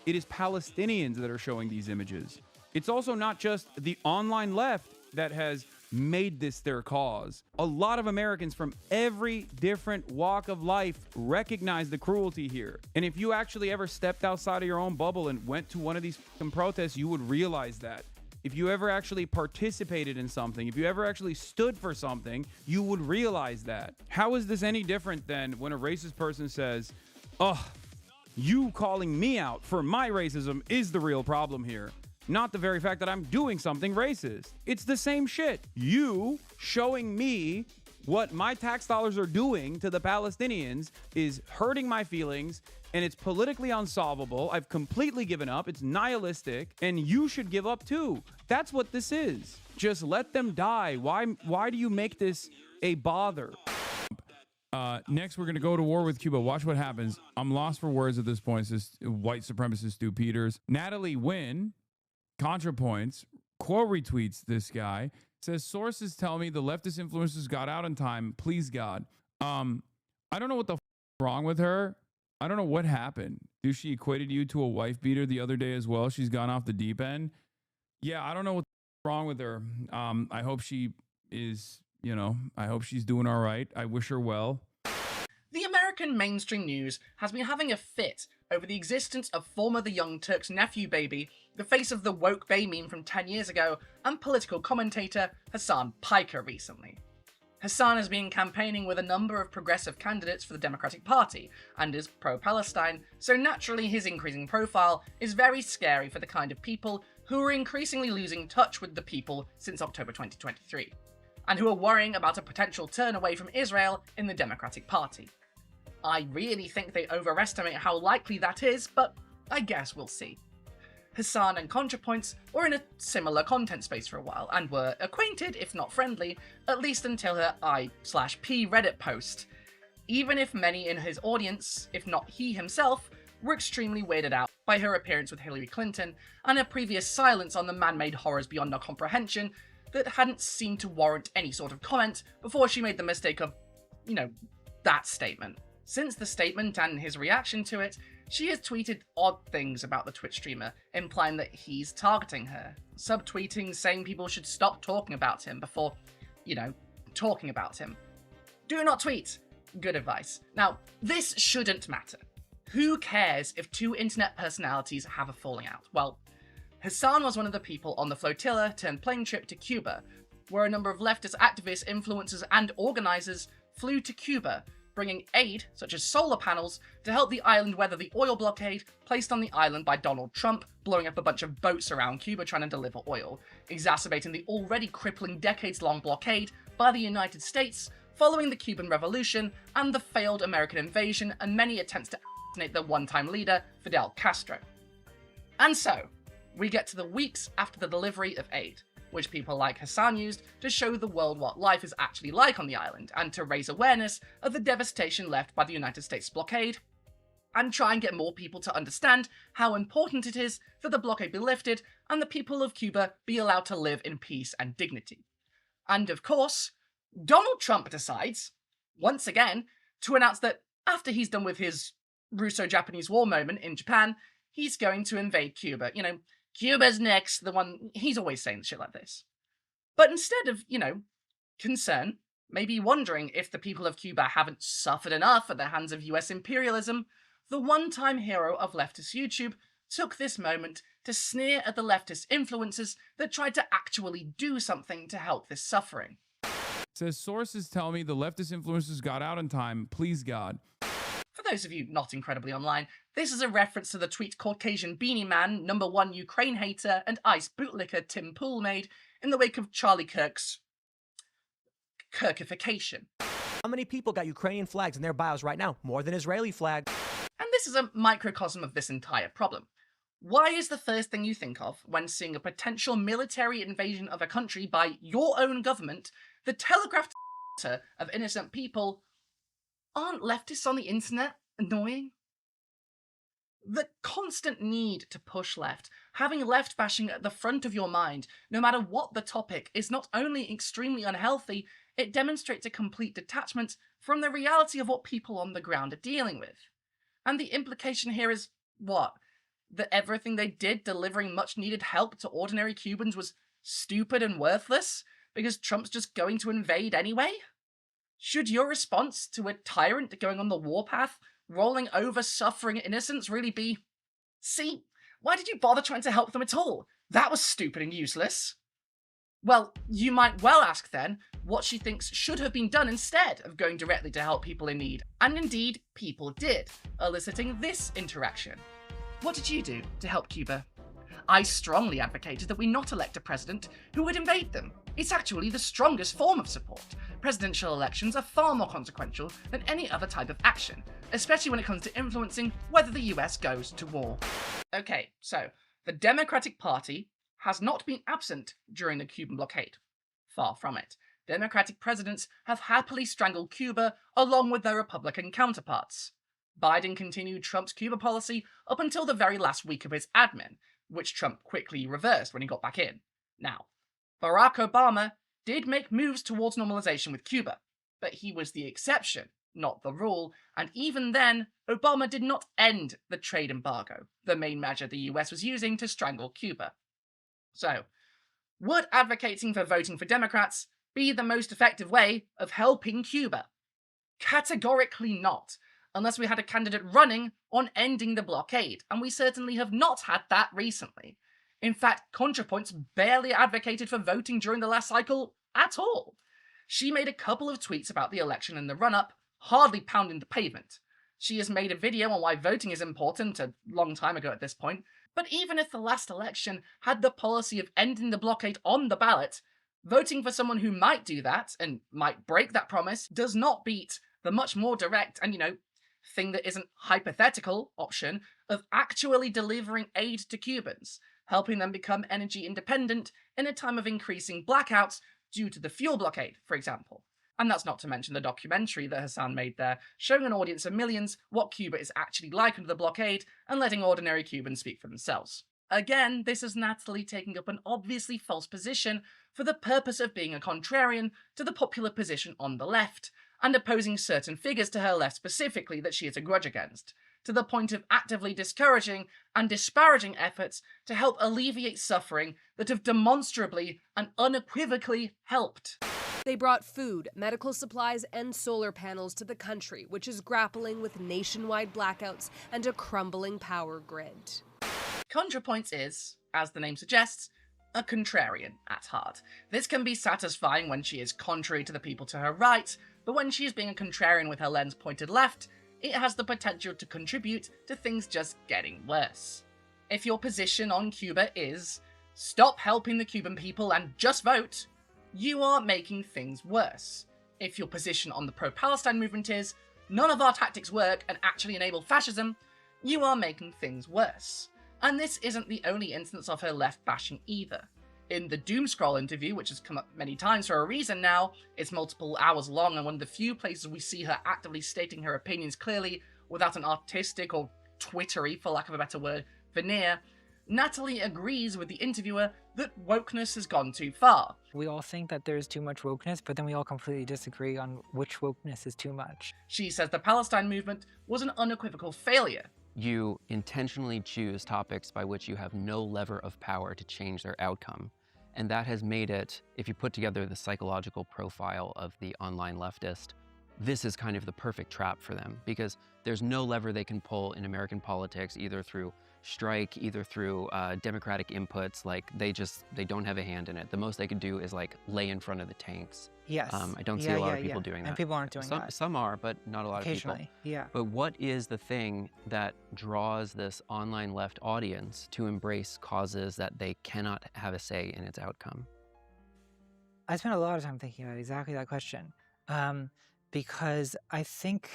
It is Palestinians that are showing these images. It's also not just the online left that has made this their cause. A lot of Americans from every different walk of life recognize the cruelty here. And if you actually ever stepped outside of your own bubble and went to one of these protests, you would realize that. If you ever actually participated in something, if you ever actually stood for something, you would realize that. How is this any different than when a racist person says, "Oh, you calling me out for my racism is the real problem here, not the very fact that I'm doing something racist." It's the same shit. You showing me what my tax dollars are doing to the Palestinians is hurting my feelings, and it's politically unsolvable. I've completely given up. It's nihilistic, and you should give up too. That's what this is. Just let them die. Why do you make this a bother? Next, we're going to go to war with Cuba. Watch what happens. I'm lost for words at this point, says white supremacist Stu Peters. Natalie Wynn, ContraPoints, quote retweets this guy, says, sources tell me the leftist influencers got out in time. Please, God. I don't know what the wrong with her. I don't know what happened. Dude, she equated you to a wife beater the other day as well. She's gone off the deep end. Yeah, I don't know what's wrong with her. I hope she is, I hope she's doing all right. I wish her well. The American mainstream news has been having a fit over the existence of former The Young Turk's nephew baby, the face of the woke bay meme from 10 years ago, and political commentator Hassan Piker recently. Hassan has been campaigning with a number of progressive candidates for the Democratic Party and is pro-Palestine, so naturally his increasing profile is very scary for the kind of people who are increasingly losing touch with the people since October 2023, and who are worrying about a potential turn away from Israel in the Democratic Party. I really think they overestimate how likely that is, but I guess we'll see. Hassan and ContraPoints were in a similar content space for a while, and were acquainted, if not friendly, at least until her I/P Reddit post, even if many in his audience, if not he himself, were extremely weirded out by her appearance with Hillary Clinton and her previous silence on the man-made horrors beyond our comprehension that hadn't seemed to warrant any sort of comment before she made the mistake of, that statement. Since the statement and his reaction to it, she has tweeted odd things about the Twitch streamer, implying that he's targeting her, subtweeting saying people should stop talking about him before, talking about him. Do not tweet. Good advice. Now, this shouldn't matter. Who cares if two internet personalities have a falling out? Well, Hassan was one of the people on the flotilla turned plane trip to Cuba, where a number of leftist activists, influencers, and organizers flew to Cuba, bringing aid, such as solar panels, to help the island weather the oil blockade placed on the island by Donald Trump, blowing up a bunch of boats around Cuba trying to deliver oil, exacerbating the already crippling decades-long blockade by the United States following the Cuban Revolution and the failed American invasion and many attempts to assassinate the one-time leader, Fidel Castro. And so, we get to the weeks after the delivery of aid, which people like Hassan used to show the world what life is actually like on the island, and to raise awareness of the devastation left by the United States blockade, and try and get more people to understand how important it is that the blockade be lifted and the people of Cuba be allowed to live in peace and dignity. And of course, Donald Trump decides, once again, to announce that after he's done with his Russo-Japanese war moment in Japan, he's going to invade Cuba. Cuba's next, he's always saying shit like this. But instead of, concern, maybe wondering if the people of Cuba haven't suffered enough at the hands of US imperialism, the one-time hero of leftist YouTube took this moment to sneer at the leftist influencers that tried to actually do something to help this suffering. Says, sources tell me the leftist influencers got out in time. Please, God. For those of you not incredibly online, this is a reference to the tweet Caucasian Beanie Man, #1 Ukraine hater, and ICE bootlicker Tim Pool made in the wake of Charlie Kirk's Kirkification. How many people got Ukrainian flags in their bios right now? More than Israeli flags. And this is a microcosm of this entire problem. Why is the first thing you think of when seeing a potential military invasion of a country by your own government the telegraphed of innocent people? Aren't leftists on the internet annoying? The constant need to push left, having left bashing at the front of your mind, no matter what the topic, is not only extremely unhealthy, it demonstrates a complete detachment from the reality of what people on the ground are dealing with. And the implication here is, what? That everything they did delivering much needed help to ordinary Cubans was stupid and worthless because Trump's just going to invade anyway? Should your response to a tyrant going on the warpath, rolling over suffering innocents, really be, see, why did you bother trying to help them at all? That was stupid and useless. Well, you might well ask then what she thinks should have been done instead of going directly to help people in need. And indeed, people did, eliciting this interaction. What did you do to help Cuba? I strongly advocated that we not elect a president who would invade them. It's actually the strongest form of support. Presidential elections are far more consequential than any other type of action, especially when it comes to influencing whether the US goes to war. Okay, so the Democratic Party has not been absent during the Cuban blockade. Far from it. Democratic presidents have happily strangled Cuba along with their Republican counterparts. Biden continued Trump's Cuba policy up until the very last week of his admin, which Trump quickly reversed when he got back in. Now, Barack Obama did make moves towards normalization with Cuba, but he was the exception, not the rule, and even then, Obama did not end the trade embargo, the main measure the US was using to strangle Cuba. So, would advocating for voting for Democrats be the most effective way of helping Cuba? Categorically not, unless we had a candidate running on ending the blockade, and we certainly have not had that recently. In fact, ContraPoints barely advocated for voting during the last cycle at all. She made a couple of tweets about the election in the run-up, hardly pounding the pavement. She has made a video on why voting is important a long time ago at this point, but even if the last election had the policy of ending the blockade on the ballot, voting for someone who might do that, and might break that promise, does not beat the much more direct and, thing that isn't hypothetical option of actually delivering aid to Cubans, helping them become energy independent in a time of increasing blackouts due to the fuel blockade, for example. And that's not to mention the documentary that Hassan made there, showing an audience of millions what Cuba is actually like under the blockade and letting ordinary Cubans speak for themselves. Again, this is Natalie taking up an obviously false position for the purpose of being a contrarian to the popular position on the left, and opposing certain figures to her left specifically that she has a grudge against, to the point of actively discouraging and disparaging efforts to help alleviate suffering that have demonstrably and unequivocally helped. They brought food, medical supplies, and solar panels to the country, which is grappling with nationwide blackouts and a crumbling power grid. ContraPoints is, as the name suggests, a contrarian at heart. This can be satisfying when she is contrary to the people to her right, but when she is being a contrarian with her lens pointed left, it has the potential to contribute to things just getting worse. If your position on Cuba is, stop helping the Cuban people and just vote, you are making things worse. If your position on the pro-Palestine movement is, none of our tactics work and actually enable fascism, you are making things worse. And this isn't the only instance of her left bashing either. In the Doomscroll interview, which has come up many times for a reason now, it's multiple hours long and one of the few places we see her actively stating her opinions clearly without an artistic or twittery, for lack of a better word, veneer, Natalie agrees with the interviewer that wokeness has gone too far. We all think that there's too much wokeness, but then we all completely disagree on which wokeness is too much. She says the Palestine movement was an unequivocal failure. You intentionally choose topics by which you have no lever of power to change their outcome. And that has made it, if you put together the psychological profile of the online leftist, this is kind of the perfect trap for them, because there's no lever they can pull in American politics, either through strike either through democratic inputs, like they don't have a hand in it. The most they could do is like lay in front of the tanks. Yes. I don't see a lot of people doing that. And people aren't doing that. Some are, but not a lot of people. Occasionally, yeah. But what is the thing that draws this online left audience to embrace causes that they cannot have a say in its outcome? I spent a lot of time thinking about exactly that question, because I think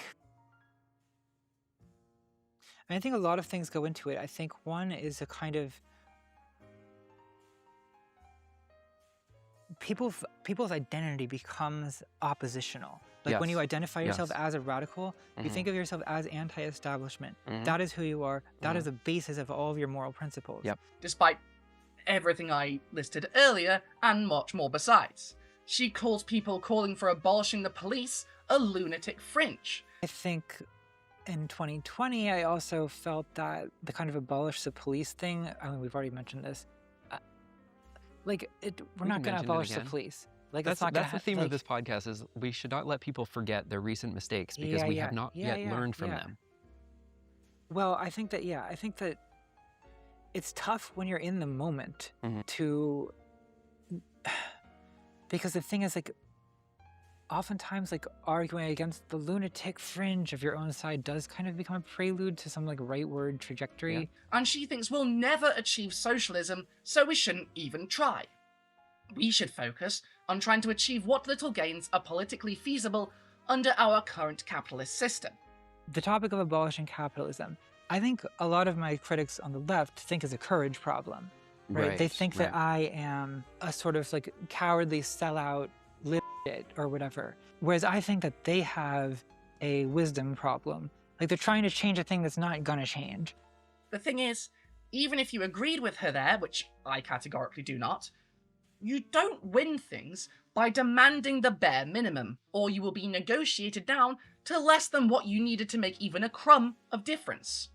a lot of things go into it. I think one is a kind of people's identity becomes oppositional. Like when you identify yourself as a radical, you think of yourself as anti-establishment. That is who you are. That is the basis of all of your moral principles. Despite everything I listed earlier, and much more besides. She calls people calling for abolishing the police a lunatic fringe. I think in 2020, I also felt that the kind of abolish the police thing, I mean, we've already mentioned this, we're not going to abolish the police. Like, that's it's not the theme of this podcast is we should not let people forget their recent mistakes because we have not yet learned from them. Well, I think that it's tough when you're in the moment to, because the thing is, like, oftentimes, like, arguing against the lunatic fringe of your own side does kind of become a prelude to some, like, rightward trajectory. And she thinks we'll never achieve socialism, so we shouldn't even try. We should focus on trying to achieve what little gains are politically feasible under our current capitalist system. The topic of abolishing capitalism, I think a lot of my critics on the left think is a courage problem, right? They think that I am a sort of, like, cowardly sellout it or whatever. Whereas I think that they have a wisdom problem. Like, they're trying to change a thing that's not gonna change. The thing is, even if you agreed with her there, which I categorically do not, you don't win things by demanding the bare minimum, or you will be negotiated down to less than what you needed to make even a crumb of difference.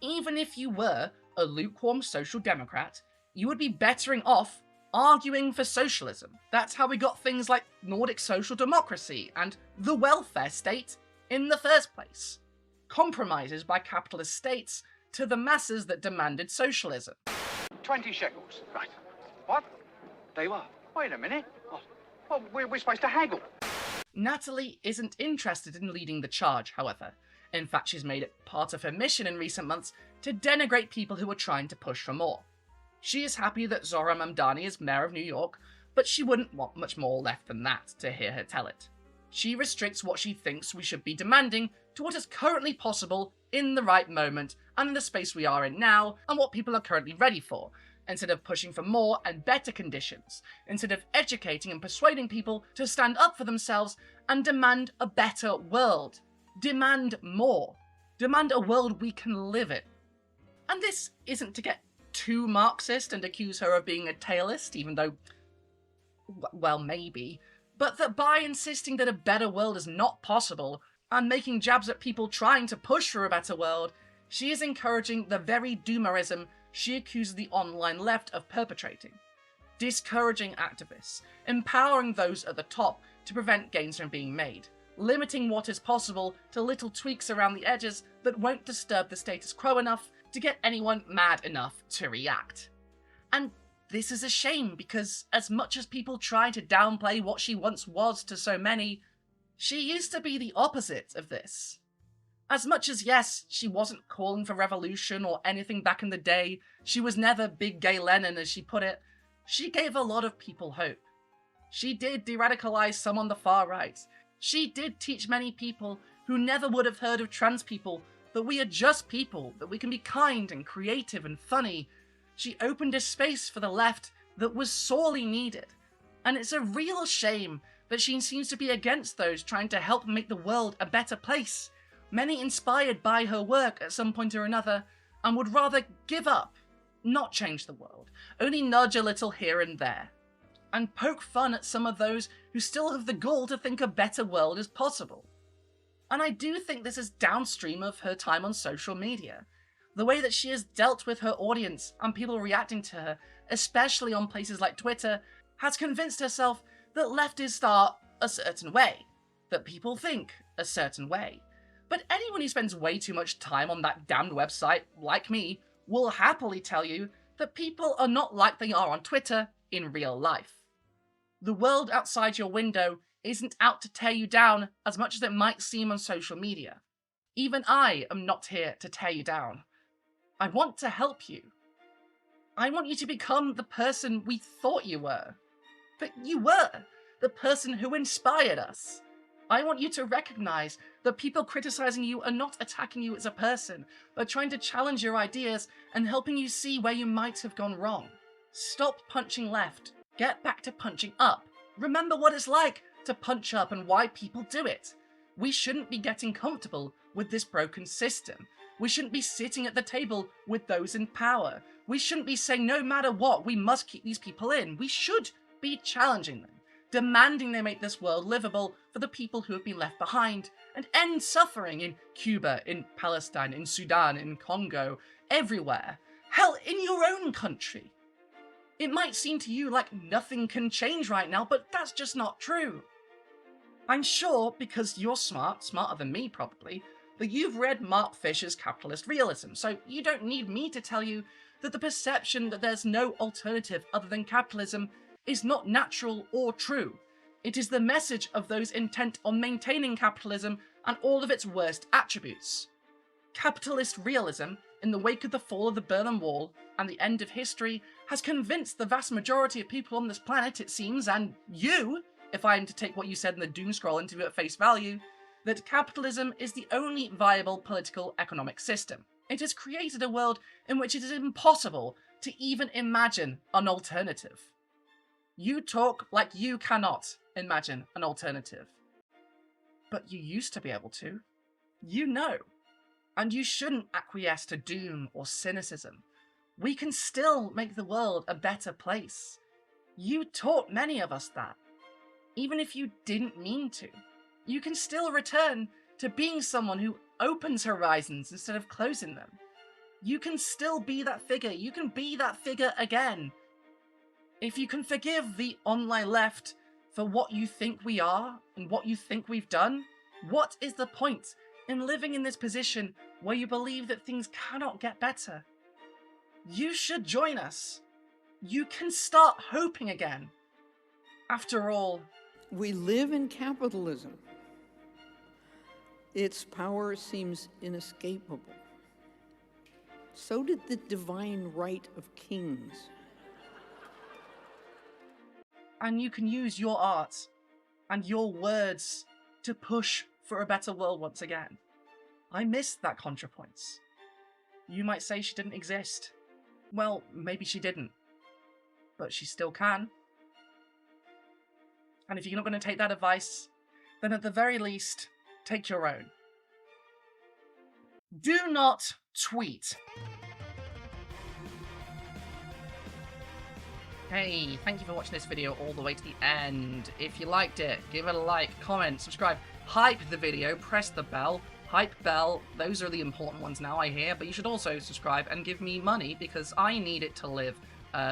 Even if you were a lukewarm social democrat, you would be bettering off arguing for socialism. That's how we got things like Nordic social democracy and the welfare state in the first place. Compromises by capitalist states to the masses that demanded socialism. 20 shekels. Right. What? They were. Wait a minute. Well, we're supposed to haggle. Natalie isn't interested in leading the charge, however. In fact, she's made it part of her mission in recent months to denigrate people who are trying to push for more. She is happy that Zohra Mamdani is mayor of New York, but she wouldn't want much more left than that to hear her tell it. She restricts what she thinks we should be demanding to what is currently possible in the right moment and in the space we are in now and what people are currently ready for, instead of pushing for more and better conditions, instead of educating and persuading people to stand up for themselves and demand a better world. Demand more. Demand a world we can live in. And this isn't to get too Marxist and accuse her of being a tailist, even though, well, maybe, but that by insisting that a better world is not possible and making jabs at people trying to push for a better world, she is encouraging the very doomerism she accuses the online left of perpetrating, discouraging activists, empowering those at the top to prevent gains from being made, limiting what is possible to little tweaks around the edges that won't disturb the status quo enough to get anyone mad enough to react. And this is a shame because as much as people try to downplay what she once was to so many, she used to be the opposite of this. As much as, yes, she wasn't calling for revolution or anything back in the day, she was never Big Gay Lenin as she put it, she gave a lot of people hope. She did de-radicalize some on the far right. She did teach many people who never would have heard of trans people that we are just people, that we can be kind and creative and funny. She opened a space for the left that was sorely needed. And it's a real shame that she seems to be against those trying to help make the world a better place, many inspired by her work at some point or another, and would rather give up, not change the world, only nudge a little here and there, and poke fun at some of those who still have the gall to think a better world is possible. And I do think this is downstream of her time on social media. The way that she has dealt with her audience and people reacting to her, especially on places like Twitter, has convinced herself that leftists are a certain way, that people think a certain way. But anyone who spends way too much time on that damned website, like me, will happily tell you that people are not like they are on Twitter in real life. The world outside your window isn't out to tear you down as much as it might seem on social media. Even I am not here to tear you down. I want to help you. I want you to become the person we thought you were. But you were the person who inspired us. I want you to recognize that people criticizing you are not attacking you as a person, but trying to challenge your ideas and helping you see where you might have gone wrong. Stop punching left. Get back to punching up. Remember what it's like to punch up and why people do it. We shouldn't be getting comfortable with this broken system. We shouldn't be sitting at the table with those in power. We shouldn't be saying no matter what, we must keep these people in. We should be challenging them, demanding they make this world livable for the people who have been left behind, and end suffering in Cuba, in Palestine, in Sudan, in Congo, everywhere. Hell, in your own country. It might seem to you like nothing can change right now, but that's just not true. I'm sure, because you're smart, smarter than me probably, that you've read Mark Fisher's Capitalist Realism, so you don't need me to tell you that the perception that there's no alternative other than capitalism is not natural or true. It is the message of those intent on maintaining capitalism and all of its worst attributes. Capitalist realism, in the wake of the fall of the Berlin Wall and the end of history, has convinced the vast majority of people on this planet, it seems, and you, if I am to take what you said in the Doomscroll interview at face value, that capitalism is the only viable political economic system. It has created a world in which it is impossible to even imagine an alternative. You talk like you cannot imagine an alternative. But you used to be able to. You know. And you shouldn't acquiesce to doom or cynicism. We can still make the world a better place. You taught many of us that. Even if you didn't mean to. You can still return to being someone who opens horizons instead of closing them. You can still be that figure. You can be that figure again. If you can forgive the online left for what you think we are and what you think we've done, what is the point in living in this position where you believe that things cannot get better? You should join us. You can start hoping again. After all, we live in capitalism. Its power seems inescapable. So did the divine right of kings. And you can use your art and your words to push for a better world once again. I missed that ContraPoints. You might say she didn't exist. Well, maybe she didn't. But she still can. And if you're not going to take that advice, then at the very least, take your own. Do not tweet. Hey, thank you for watching this video all the way to the end. If you liked it, give it a like, comment, subscribe, hype the video, press the bell, hype bell. Those are the important ones now, I hear, but you should also subscribe and give me money because I need it to live.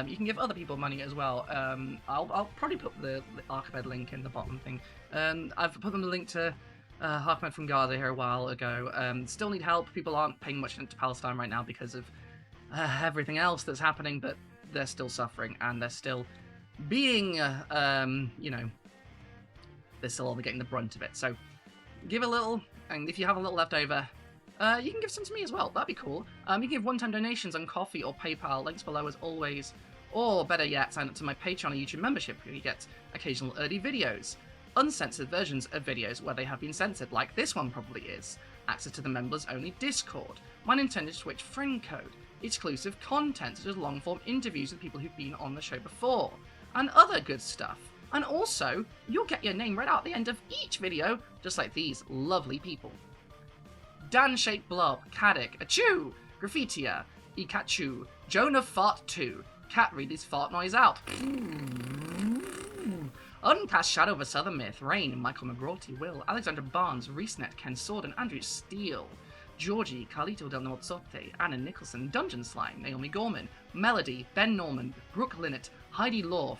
You can give other people money as well. I'll probably put the Archibald link in the bottom thing. I've put them the link to Ahmed from Gaza here a while ago. Still need help. People aren't paying much into Palestine right now because of everything else that's happening, but they're still suffering and they're still being, you know, they're still all getting the brunt of it. So give a little, and if you have a little left over, you can give some to me as well. That'd be cool. You can give one-time donations on Coffee or PayPal. Links below as always. Or better yet, sign up to my Patreon or YouTube membership where you get occasional early videos. Uncensored versions of videos where they have been censored, like this one probably is. Access to the members-only Discord. My Nintendo Switch friend code. Exclusive content such as long-form interviews with people who've been on the show before. And other good stuff. And also, you'll get your name read out at the end of each video, just like these lovely people. Dan-Shaped Blob, Caddick, Achoo, Graffitia, Ikachu, Jonah Fart 2, Cat read his fart noise out. Uncast Shadow of a Southern Myth, Rain, Michael McGrawty, Will, Alexander Barnes, Reesnet, Ken Sword, and Andrew Steele. Georgie, Carlito Del Nozzote, Anna Nicholson, Dungeon Slime, Naomi Gorman, Melody, Ben Norman, Brooke Linnett, Heidi Law,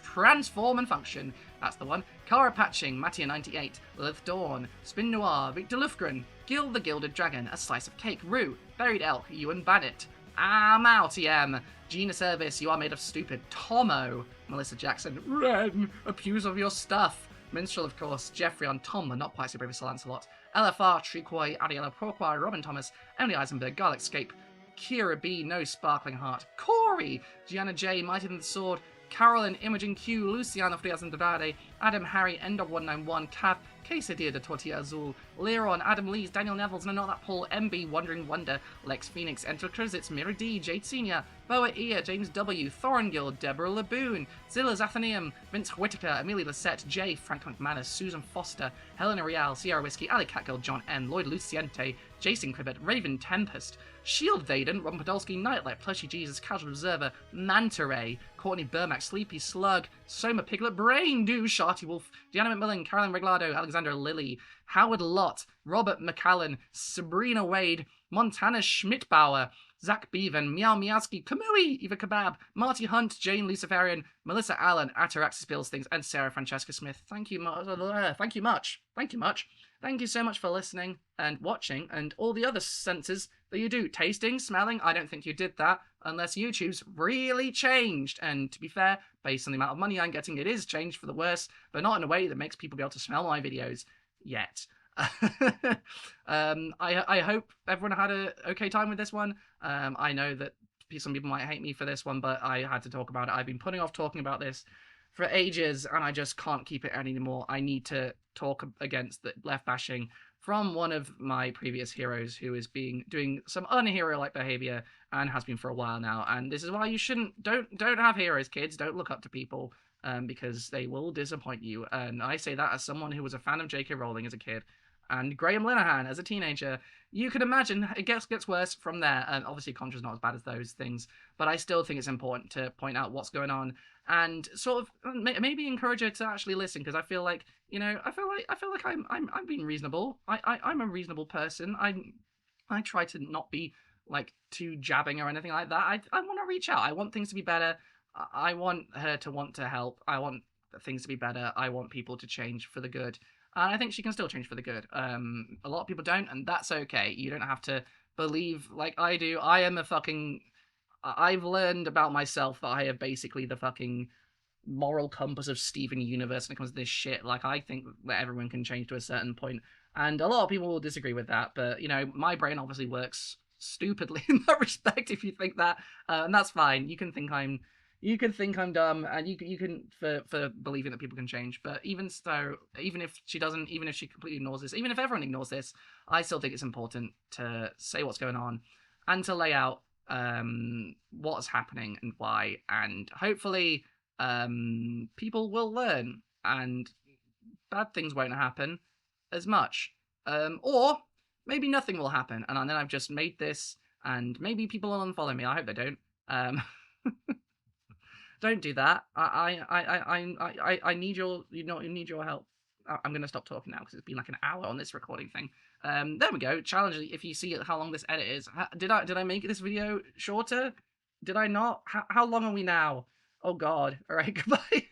Transform and Function, that's the one, Cara Patching, Mattia98, Lilith Dawn, Spin Noir, Victor Lufgren, Gil the Gilded Dragon, A Slice of Cake, Rue, Buried Elk, Ewan Bannett, I'm out, TM. Gina Service, you are made of stupid. Tomo, Melissa Jackson. Ren, abuse of your stuff. Minstrel, of course. Jeffrey on Tom, not quite so brave as Sir Lancelot. LFR, Triquoy, Adiela Porquoy, Robin Thomas, Emily Eisenberg, Garlic Scape, Kira B, No Sparkling Heart, Corey, Gianna J, Mighty than the Sword, Carolyn, Imogen Q, Luciano Frias Andrade, Adam Harry, Endog191, Cap, Quesadilla de Tortilla Azul, Leron, Adam Lees, Daniel Nevels, No Not That Paul, MB, Wandering Wonder, Lex Phoenix, Enter Credits, Mira D, Jade Senior, Boa Ear, James W, Thorngill, Deborah Laboon, Zilla's Athenaeum, Vince Whitaker, Amelia Lissette, J, Frank McManus, Susan Foster, Helena Real, Sierra Whiskey, Ali Catgirl, John N, Lloyd Luciente, Jason Cribbett, Raven Tempest, Shield Vaden, Ron Podolsky, Nightlight, Plushy Jesus, Casual Observer, Manta Ray, Courtney Burmack, Sleepy Slug, Soma Piglet, Brain Dew, Sharty Wolf, Deanna McMillan, Caroline Reglado, Alexander Lilly, Howard Lott, Robert McCallan, Sabrina Wade, Montana Schmidtbauer, Zach Bevan, Meow Miowski, Kamui, Eva Kebab, Marty Hunt, Jane Luciferian, Melissa Allen, Ataraxis Bills Things, and Sarah Francesca Smith. Thank you much. Thank you much. Thank you much. Thank you so much for listening and watching and all the other senses that you do. Tasting, smelling, I don't think you did that unless YouTube's really changed. And to be fair, based on the amount of money I'm getting, it is changed for the worse, but not in a way that makes people be able to smell my videos yet. I hope everyone had an okay time with this one. I know that some people might hate me for this one, but I had to talk about it. I've been putting off talking about this for ages, and I just can't keep it anymore. I need to talk against the left bashing from one of my previous heroes who is doing some unhero-like behavior and has been for a while now. And this is why you don't have heroes, kids. Don't look up to people because they will disappoint you. And I say that as someone who was a fan of J.K. Rowling as a kid and Graham Linehan as a teenager. You can imagine it gets worse from there. And obviously Contra's not as bad as those things, but I still think it's important to point out what's going on and sort of maybe encourage her to actually listen, because I feel like, you know, I feel like I'm being reasonable. I'm a reasonable person. I try to not be like too jabbing or anything like that. I want to reach out. I want things to be better. I want her to want to help. I want things to be better. I want people to change for the good. And I think she can still change for the good. A lot of people don't, and that's okay. You don't have to believe like I do. I've learned about myself that I have basically the fucking moral compass of Steven Universe when it comes to this shit. Like, I think that everyone can change to a certain point, and a lot of people will disagree with that, but, you know, my brain obviously works stupidly in that respect if you think that, and that's fine. You can think I'm dumb, and you can for believing that people can change. But even so, even if she doesn't, even if she completely ignores this, even if everyone ignores this, I still think it's important to say what's going on and to lay out what's happening and why, and hopefully people will learn and bad things won't happen as much, or maybe nothing will happen, and then I've just made this, and maybe people will unfollow me. I hope they don't. Don't do that. I need your need your help. I'm gonna stop talking now because it's been like an hour on this recording thing. There we go. Challenge. If you see how long this edit is, did I make this video shorter? Did I not? How long are we now? Oh God. All right. Goodbye.